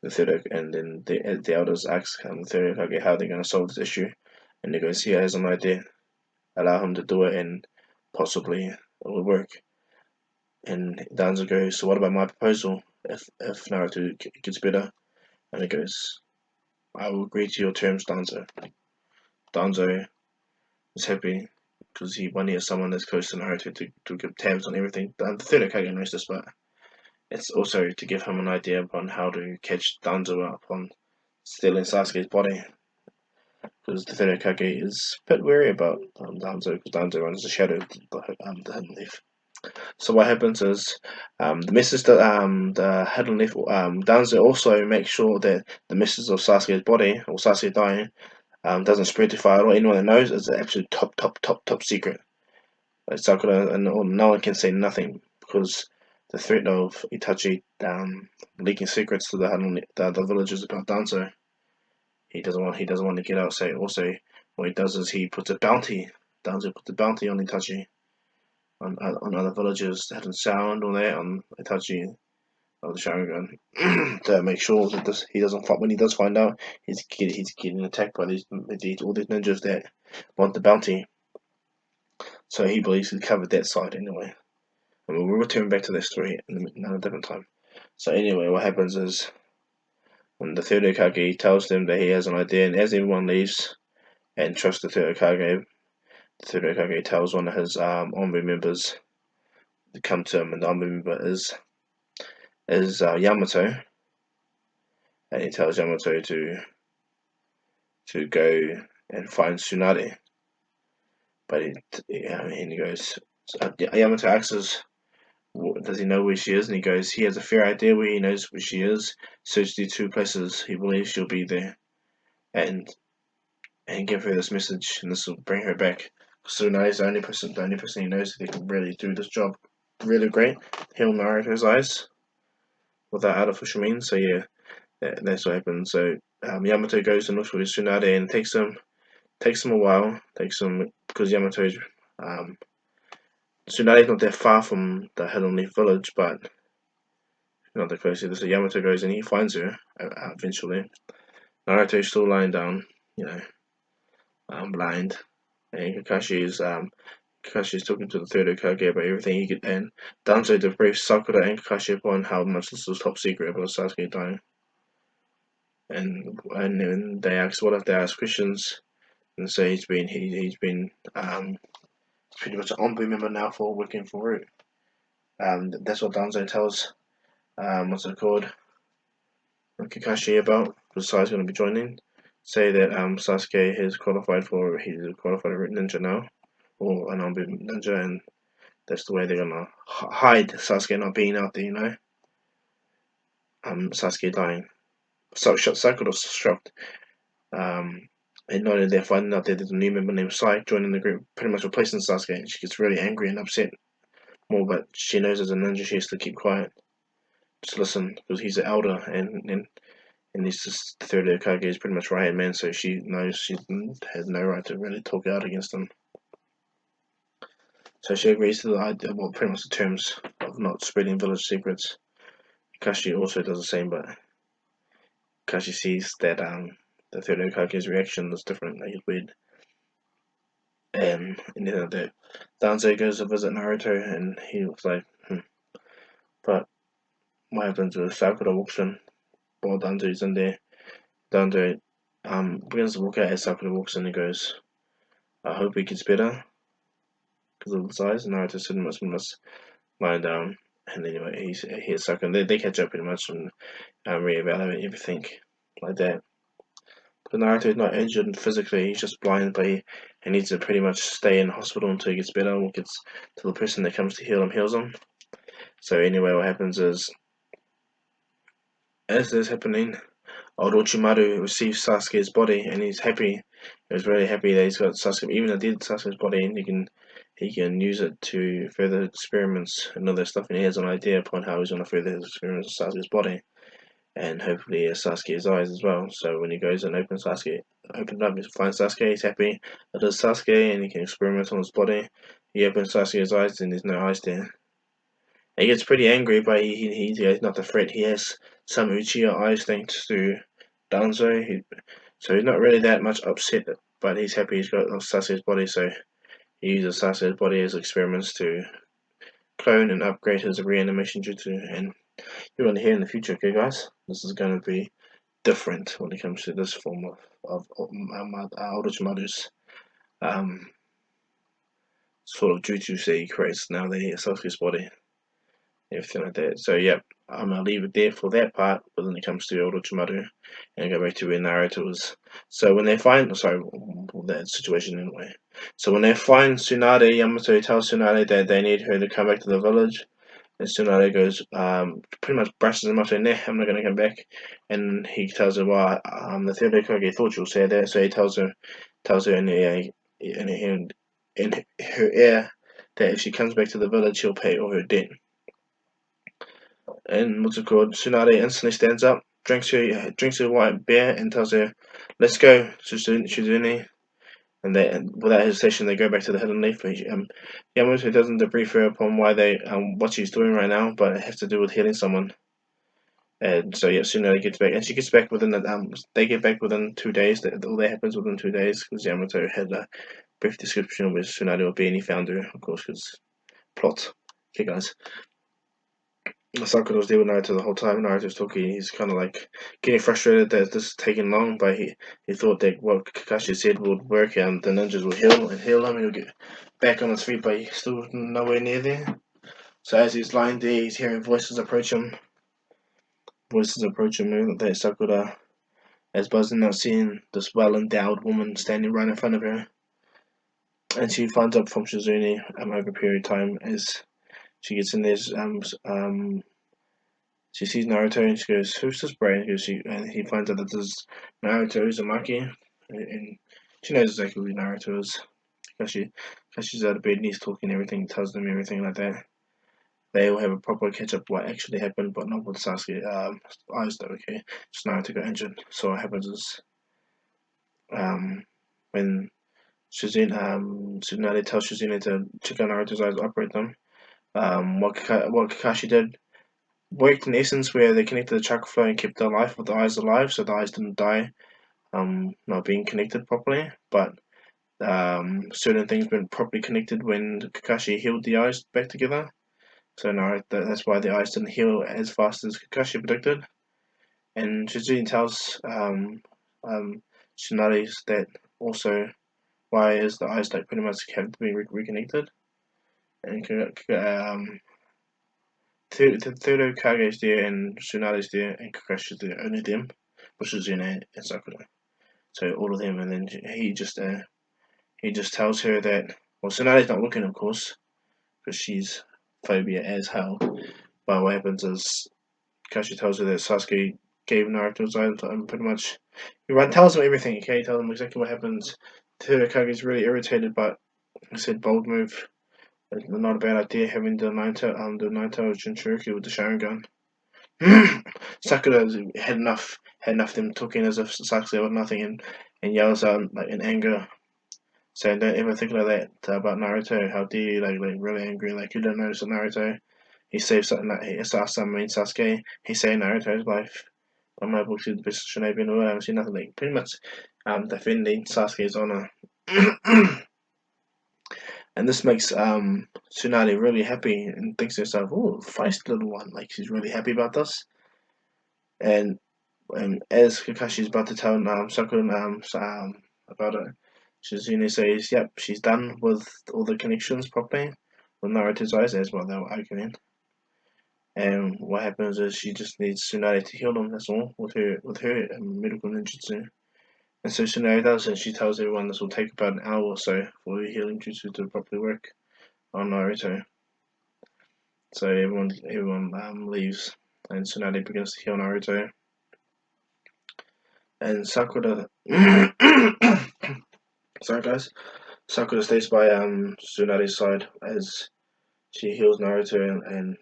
And then the elders ask the third Hokage how they're going to solve this issue, and he goes, "He has an idea. Allow him to do it, and possibly it will work." And Danzo goes, "So what about my proposal? If Naruto gets better?" And he goes, "I will agree to your terms, Danzo." Danzo is happy because he has someone that's close to Naruto to give tabs on everything. The third Hokage knows this, but it's also to give him an idea upon how to catch Danzo up on stealing Sasuke's body. Because the third Hokage is a bit wary about Danzo, because Danzo runs the shadow the Hidden Leaf. So what happens is the message that the Hidden Leaf Danzo also makes sure that the message of Sasuke's body or Sasuke dying doesn't spread to fire, or anyone that knows is an absolute top secret. Like Sakura and no one can say nothing because the threat of Itachi leaking secrets to the villagers about Danzo. He doesn't want to get out. So also what he does is he puts a bounty. Danzo puts a bounty on Itachi, on other villagers that have sound on there on Itachi of the Sharingan to make sure that he doesn't fight. When he does find out, he's getting attacked by all these ninjas that want the bounty. So he believes he's covered that side anyway. And we'll return back to that story in another different time. So anyway, what happens is when the third Hokage tells them that he has an idea, and as everyone leaves and trusts the third Hokage, the third Hokage tells one of his Onbu members to come to him, and the Onbu member is Yamato, and he tells Yamato to go and find Tsunade. But he goes, Yamato asks, does he know where she is? And he goes, he has a fair idea where he knows where she is. Search the two places. He believes she'll be there. And and give her this message, and this will bring her back. Tsunade is the only person he knows that can really do this job really great. Heal Naruto's eyes without artificial means. So yeah, that's what happens. So Yamato goes and looks for Tsunade, and takes him a while. Takes him because Yamato's Tsunade's not that far from the Hidden Leaf village, but not that close either. So Yamato goes and he finds her eventually. Naruto's still lying down, you know, blind, and Kakashi's talking to the third Hokage about everything he could, and Danzo debriefs Sakura and Kakashi upon how much this was top secret about Sasuke dying. And then they ask, what if they ask questions, and say he's been pretty much an Ombu member now for working for Root. That's what Danzo tells what's it called, Kakashi about. Besides going to be joining, say that Sasuke he's a qualified Root ninja now, or an Ombu ninja, and that's the way they're gonna hide Sasuke not being out there, you know. Sasuke dying. So Sakura's shocked. And not only they're finding out that there's a new member named Sai joining the group, pretty much replacing Sasuke, and she gets really angry and upset more, but she knows as a ninja she has to keep quiet. Just listen, because he's the elder, and he's just the third Hokage is pretty much right hand man, so she knows she has no right to really talk out against him. So she agrees to the idea, well, pretty much the terms of not spreading village secrets. Kakashi also does the same, but Kakashi sees that the third Hokage's reaction is different, like it's weird. And the Danzo goes to visit Naruto, and he was like, But what happens is Sakura walks in while Danzo's in there. Danzo begins to walk out as Sakura walks in and goes, I hope he gets better because of the size. Naruto said must lie down. And anyway, he hears Sakura. They catch up pretty much and reevaluate everything like that. But Naruto's not injured physically, he's just blind, but he needs to pretty much stay in hospital until he gets better or gets till the person that comes to heal him heals him. So anyway, what happens is, as this is happening, Orochimaru receives Sasuke's body and he's happy. He was really happy that he's got Sasuke, even a dead Sasuke's body, and he can use it to further experiments and other stuff. And he has an idea upon how he's going to further his experiments with Sasuke's body, and hopefully Sasuke's eyes as well. So when he goes and opens up, he finds Sasuke. He's happy. It is Sasuke, and he can experiment on his body. He opens Sasuke's eyes, and there's no eyes there. He gets pretty angry, but he's not a threat. He has some Uchiha eyes thanks to Danzo. So he's not really that much upset, but he's happy he's got Sasuke's body, so he uses Sasuke's body as experiments to clone and upgrade his reanimation jutsu. And you're going to hear in the future, okay, guys? This is going to be different when it comes to this form of Orochimaru's sort of jutsu that he creates now that he has Sasuke's body. Everything like that. So yeah, I'm gonna leave it there for that part. But when it comes to Orochimaru, and go back to where Naruto was. So when they find, that situation anyway. So when they find Tsunade, Yamato tells Tsunade that they need her to come back to the village. And Tsunade goes, pretty much brushes him off saying, nah, I'm not gonna come back. And he tells her, well, the third Hokage thought you'll say that. So he tells her in her ear that if she comes back to the village, he'll pay all her debt. And what's it called? Tsunade instantly stands up, drinks her white beer, and tells her, "Let's go, Shizune." And without hesitation, they go back to the Hidden Leaf. Yamato doesn't debrief her upon what she's doing right now, but it has to do with healing someone. And so yeah, Tsunade gets back, and she gets back within they get back within 2 days. All that happens within 2 days because Yamato had a brief description of where Tsunade would be, and he found her, of course, because plot. Okay, guys. Sakura was there with Naruto the whole time. Naruto's talking. He's kind of like getting frustrated that this is taking long, but he thought that what Kakashi said would work, and the ninjas would heal him, and he'll get back on his feet. But he's still nowhere near there. So as he's lying there, he's hearing voices approach him. That Sakura is buzzing out, seeing this well-endowed woman standing right in front of her, and she finds out from Shizune over a period of time as she gets in there. She sees Naruto and she goes, "Who's this boy?" And he finds out that this is Naruto Uzumaki, and She knows exactly who Naruto is. She's out of bed and he's talking everything, tells them everything like that. They all have a proper catch up what actually happened, but not with Sasuke. Eyes though, okay. Just Naruto got injured. So what happens is when Tsunade tells Shizune to check out Naruto's eyes, operate them. What Kakashi did worked in essence where they connected the chakra flow and kept the life of the eyes alive, so the eyes didn't die. Not being connected properly, but certain things weren't properly connected when Kakashi healed the eyes back together. So now that's why the eyes didn't heal as fast as Kakashi predicted. And Shizune tells Tsunade that also why is the eyes like pretty much have to be reconnected. And the third Hokage is there, and Tsunade's there, and Kakashi's there. Only them, which is Yune and Sakura. So all of them, and then he just tells her that Tsunade's not looking, of course, because she's phobia as hell. But what happens is Kakashi tells her that Sasuke gave Naruto's eyes, and pretty much tells him everything. Okay, tells him exactly what happens. The Hokage is really irritated, but he said bold move. Not a bad idea having the Naito Jinchuriki with the Sharingan. Sakura had enough of them talking as if Sasuke was nothing and yells out like in anger, saying don't ever think like that about Naruto. How dare you like really angry, like you don't notice that Naruto he saved something that he assassinated Sasuke, he saved Naruto's life. On my books the best Tsunade in the world, I see nothing like pretty much defending Sasuke's honor. And this makes Tsunade really happy and thinks to herself, oh, feisty little one. Like, she's really happy about this. And as Kakashi's about to tell Sakura about it, Shizune says, yep, she's done with all the connections properly with Naruto's eyes, as well they were arguing. And what happens is she just needs Tsunade to heal them, that's all, with her medical ninjutsu. And so Tsunade does, and she tells everyone this will take about an hour or so for the healing jutsu to properly work on Naruto. So everyone leaves, and Tsunade begins to heal Naruto. And Sakura, sorry guys, Sakura stays by Tsunade's side as she heals Naruto, and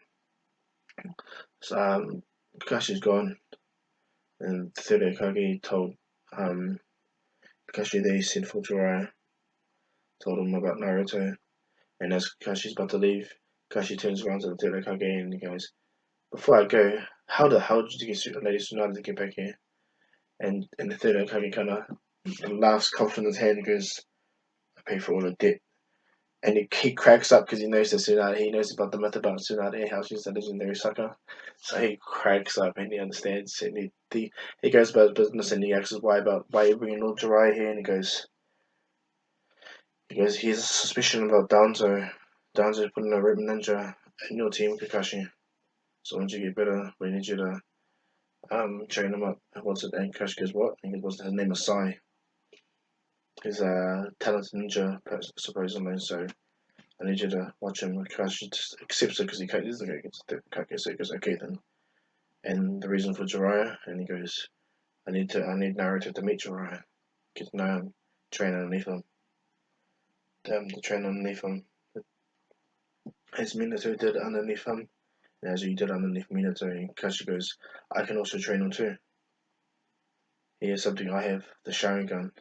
Kakashi's gone. And the third Hokage told Kakashi that he sent for Jiraiya, told him about Naruto. And as Kakashi's about to leave, Kakashi turns around to the third Hokage and he goes, before I go, how the hell did you get Lady Tsunade to get back here? And the third Hokage kind of laughs, coughs in his hand, and goes, I pay for all the debt. And he cracks up because he knows that Tsunade, he knows about the myth about Tsunade, how she's a legendary sucker. So he cracks up and he understands. And he goes about his business and he asks why you bringing Lord Jiraiya here. And he goes, he has a suspicion about Danzo. Danzo's putting a Red Ninja in your team, Kakashi. So once you get better, we need you to train him up. What's it? And Kakashi goes, what? And he goes, his name is Sai. He's a talented ninja, supposedly, so I need you to watch him. Kakashi just accepts it because he is the guy against the Kakashi, so he goes, okay then. And the reason for Jiraiya, and he goes, I need Naruto to meet Jiraiya. Get to know him, train underneath him. To train underneath him. As Minato did underneath him, and as you did underneath Minato, and Kakashi goes, I can also train him too. He has something I have, the Sharingan.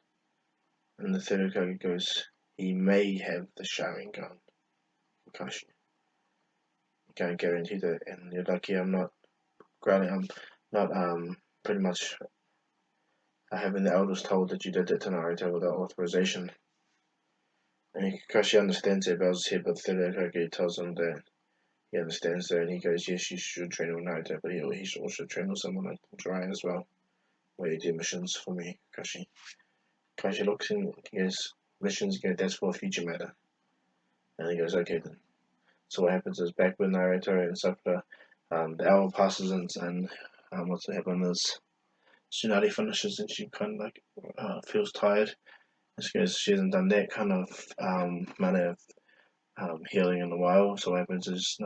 And the third Hokage goes, he may have the Sharingan, Kakashi. You can't guarantee that, and you're lucky I'm not pretty much having the elders told that you did it to Naruto without authorization. And Kakashi understands it, bows his head, but the third Hokage tells him that he understands that, and he goes, yes, you should train with Naruto, but he should also train with someone like Jiraiya as well, where you do missions for me, Kakashi. Kakashi looks in, he goes, missions, that's for a future matter. And he goes, okay then. So what happens is back with Naruto and Sakura, the hour passes and what's happened is Tsunade finishes and she kind of like feels tired. Because she hasn't done that kind of manner of healing in a while. So what happens is she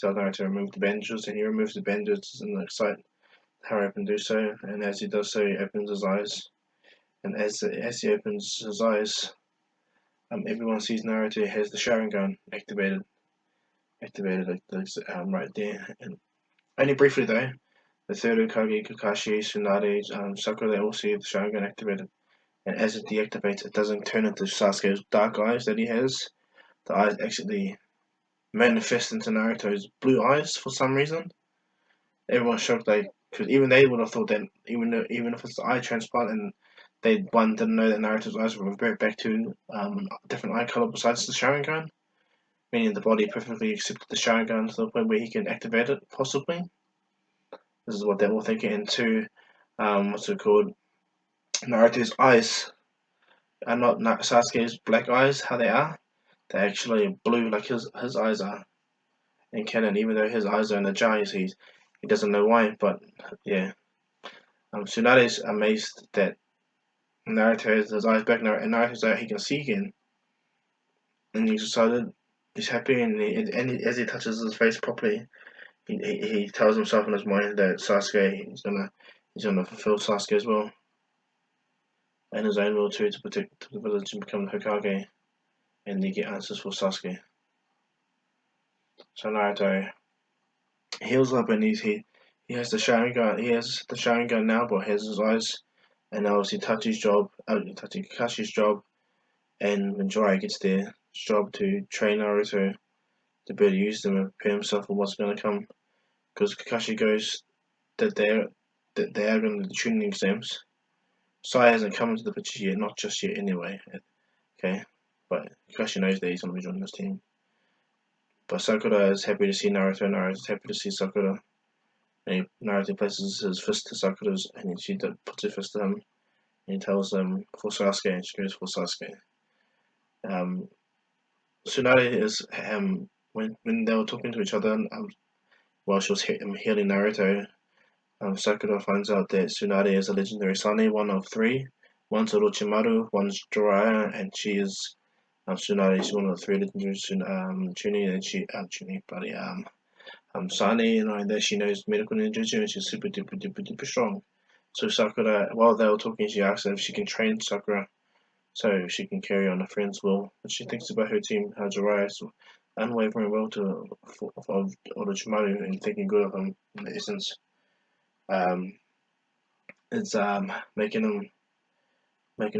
tells Naruto to remove the bandages, and he removes the bandages and excites hurry up and do so. And as he does so, he opens his eyes, And as he opens his eyes, everyone sees Naruto has the Sharingan activated, right there. And only briefly though. The third Hokage, Kakashi, Tsunade, Sakura, they all see the Sharingan activated. And as it deactivates, it doesn't turn into Sasuke's dark eyes that he has. The eyes actually manifest into Naruto's blue eyes for some reason. Everyone's shocked, like, because even they would have thought that even if it's the eye transplant and one didn't know that Naruto's eyes would revert back to a different eye color besides the Sharingan, meaning the body perfectly accepted the Sharingan to the point where he can activate it, possibly. This is what they're all thinking. And two, what's it called? Naruto's eyes are not Sasuke's black eyes, how they are. They're actually blue, like his eyes are in canon. Even though his eyes are in the jar, he doesn't know why. But yeah, Tsunade's amazed that Naruto has his eyes back now, and Naruto's like he can see again, and he's excited. He's happy, as he touches his face properly, he tells himself in his mind that Sasuke he's gonna fulfill Sasuke as well, and his own will too, to protect the village and become the Hokage, and they get answers for Sasuke. So Naruto heals up, and he has the Sharingan. He has the Sharingan now, but has his eyes, and obviously Kakashi's job, and when Jiraiya gets there, his job to train Naruto to be able to use them and prepare himself for what's going to come. Because Kakashi goes that they are going to do the tuning exams. Sai hasn't come into the picture yet, not just yet anyway. Okay, but Kakashi knows that he's going to be joining this team. But Sakura is happy to see Naruto. Naruto is happy to see Sakura. And Naruto places his fist to Sakura's, and she puts her fist to him. And he tells them for Sasuke, and she goes for Sasuke. Tsunade is when they were talking to each other, while she was healing Naruto, Sakura finds out that Tsunade is a legendary Sane, one of three. One's Orochimaru, one's Jiraiya, and she is Tsunade. She's one of the three legendary Chunin, and Sane, and that she knows medical ninjutsu, and she's super duper strong. So Sakura, while they were talking, she asks if she can train Sakura, so she can carry on a friend's will. But she thinks about her team, how Jiraiya's unwavering will of Orochimaru and thinking good of him in the essence. It's making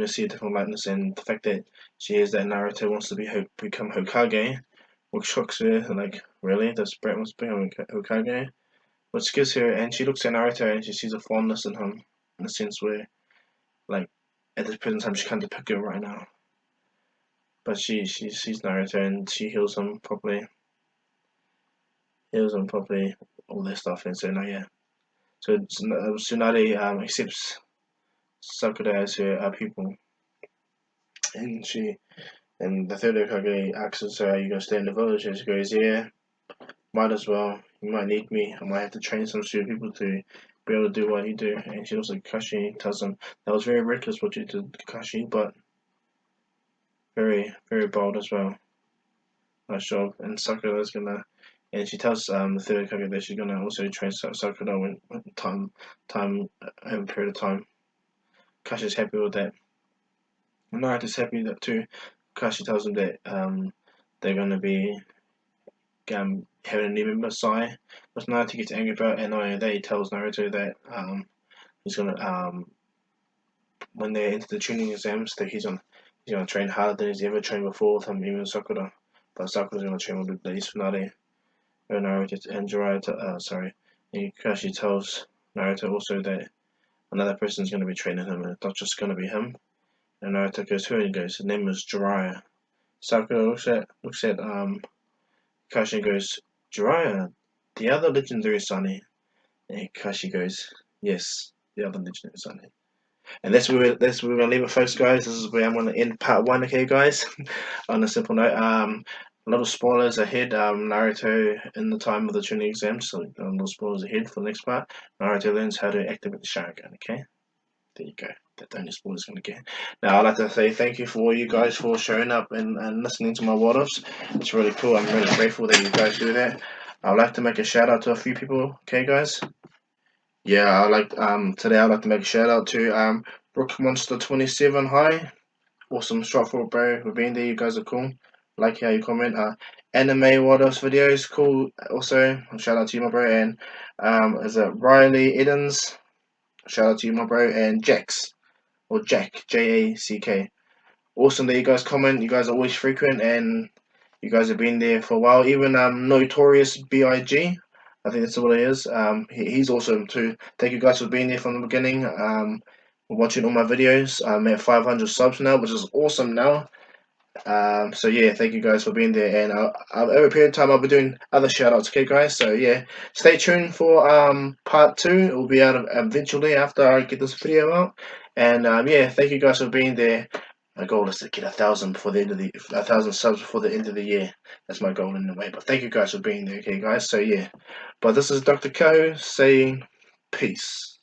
her see a different lightness, and the fact that she hears that Naruto wants to become Hokage, which shocks her. Like, really, does Brett wants to become Hokage? Which gives her, and she looks at Naruto and she sees a fondness in him, in a sense where, like, at this present time she can't depict it right now. But she sees Naruto and she heals him properly, all this stuff, and so now yeah. So Tsunade accepts Sakura as her pupil, and the third Hokage asks her, "Are you gonna stay in the village?" And she goes, "Yeah, might as well. You might need me. I might have to train some stupid people to be able to do what you do." And she looks at Kakashi, tells him that was very reckless what you did, Kakashi, but very, very bold as well. Nice job. And Sakura's gonna, and she tells the third Hokage that she's gonna also train Sakura when time over a period of time. Kakashi's happy with that. Naruto's happy that too. Kakashi tells him that they're gonna be having a new member, Sai, which Naruto gets angry about, and not only that, he tells Naruto that he's gonna when they enter the tuning exams, that he's gonna train harder than he's ever trained before with him, even Sakura. But Sakura's gonna train with Lady Tsunade. And Naruto and Jiraiya, and Kakashi tells Naruto also that another person's gonna be training him, and it's not just gonna be him. And Naruto goes, "Who?" And he goes, "His name is Jiraiya." Sakura looks at Kakashi and goes, "Jiraiya, the other legendary Sunny." And Kakashi goes, "Yes, the other legendary Sunny." And that's where we're gonna leave it, folks, guys. This is where I'm gonna end part one, okay, guys. On a simple note, a lot of spoilers ahead. Naruto in the time of the Chunin exam, so a little spoilers ahead for the next part. Naruto learns how to activate the Sharingan. Okay, there you go. That's the only spoilers gonna get. Now, I'd like to say thank you for all you guys for showing up and listening to my what-offs. It's really cool. I'm really grateful that you guys do that. I'd like to make a shout out to a few people. Okay, guys. Yeah, today I'd like to make a shout out to Brook Monster 27 hi. Awesome shot for bro for being there. You guys are cool. Like how you comment. Anime what else videos cool. Also shout out to you my bro. And is it Riley Edens? Shout out to you my bro. And Jax or Jack Jack. Awesome that you guys comment. You guys are always frequent and you guys have been there for a while. Even Notorious Big. I think that's what it is. He's awesome too. Thank you guys for being there from the beginning. Watching all my videos. I'm at 500 subs now, which is awesome now. So yeah, thank you guys for being there, and over a period of time I'll be doing other shout outs, okay guys? So yeah, stay tuned for part 2. It will be out eventually after I get this video out. And yeah, thank you guys for being there. My goal is to get 1,000 before the end of 1,000 subs before the end of the year. That's my goal in a way. But thank you guys for being there, okay guys? So yeah. But this is Dr. Ko saying peace.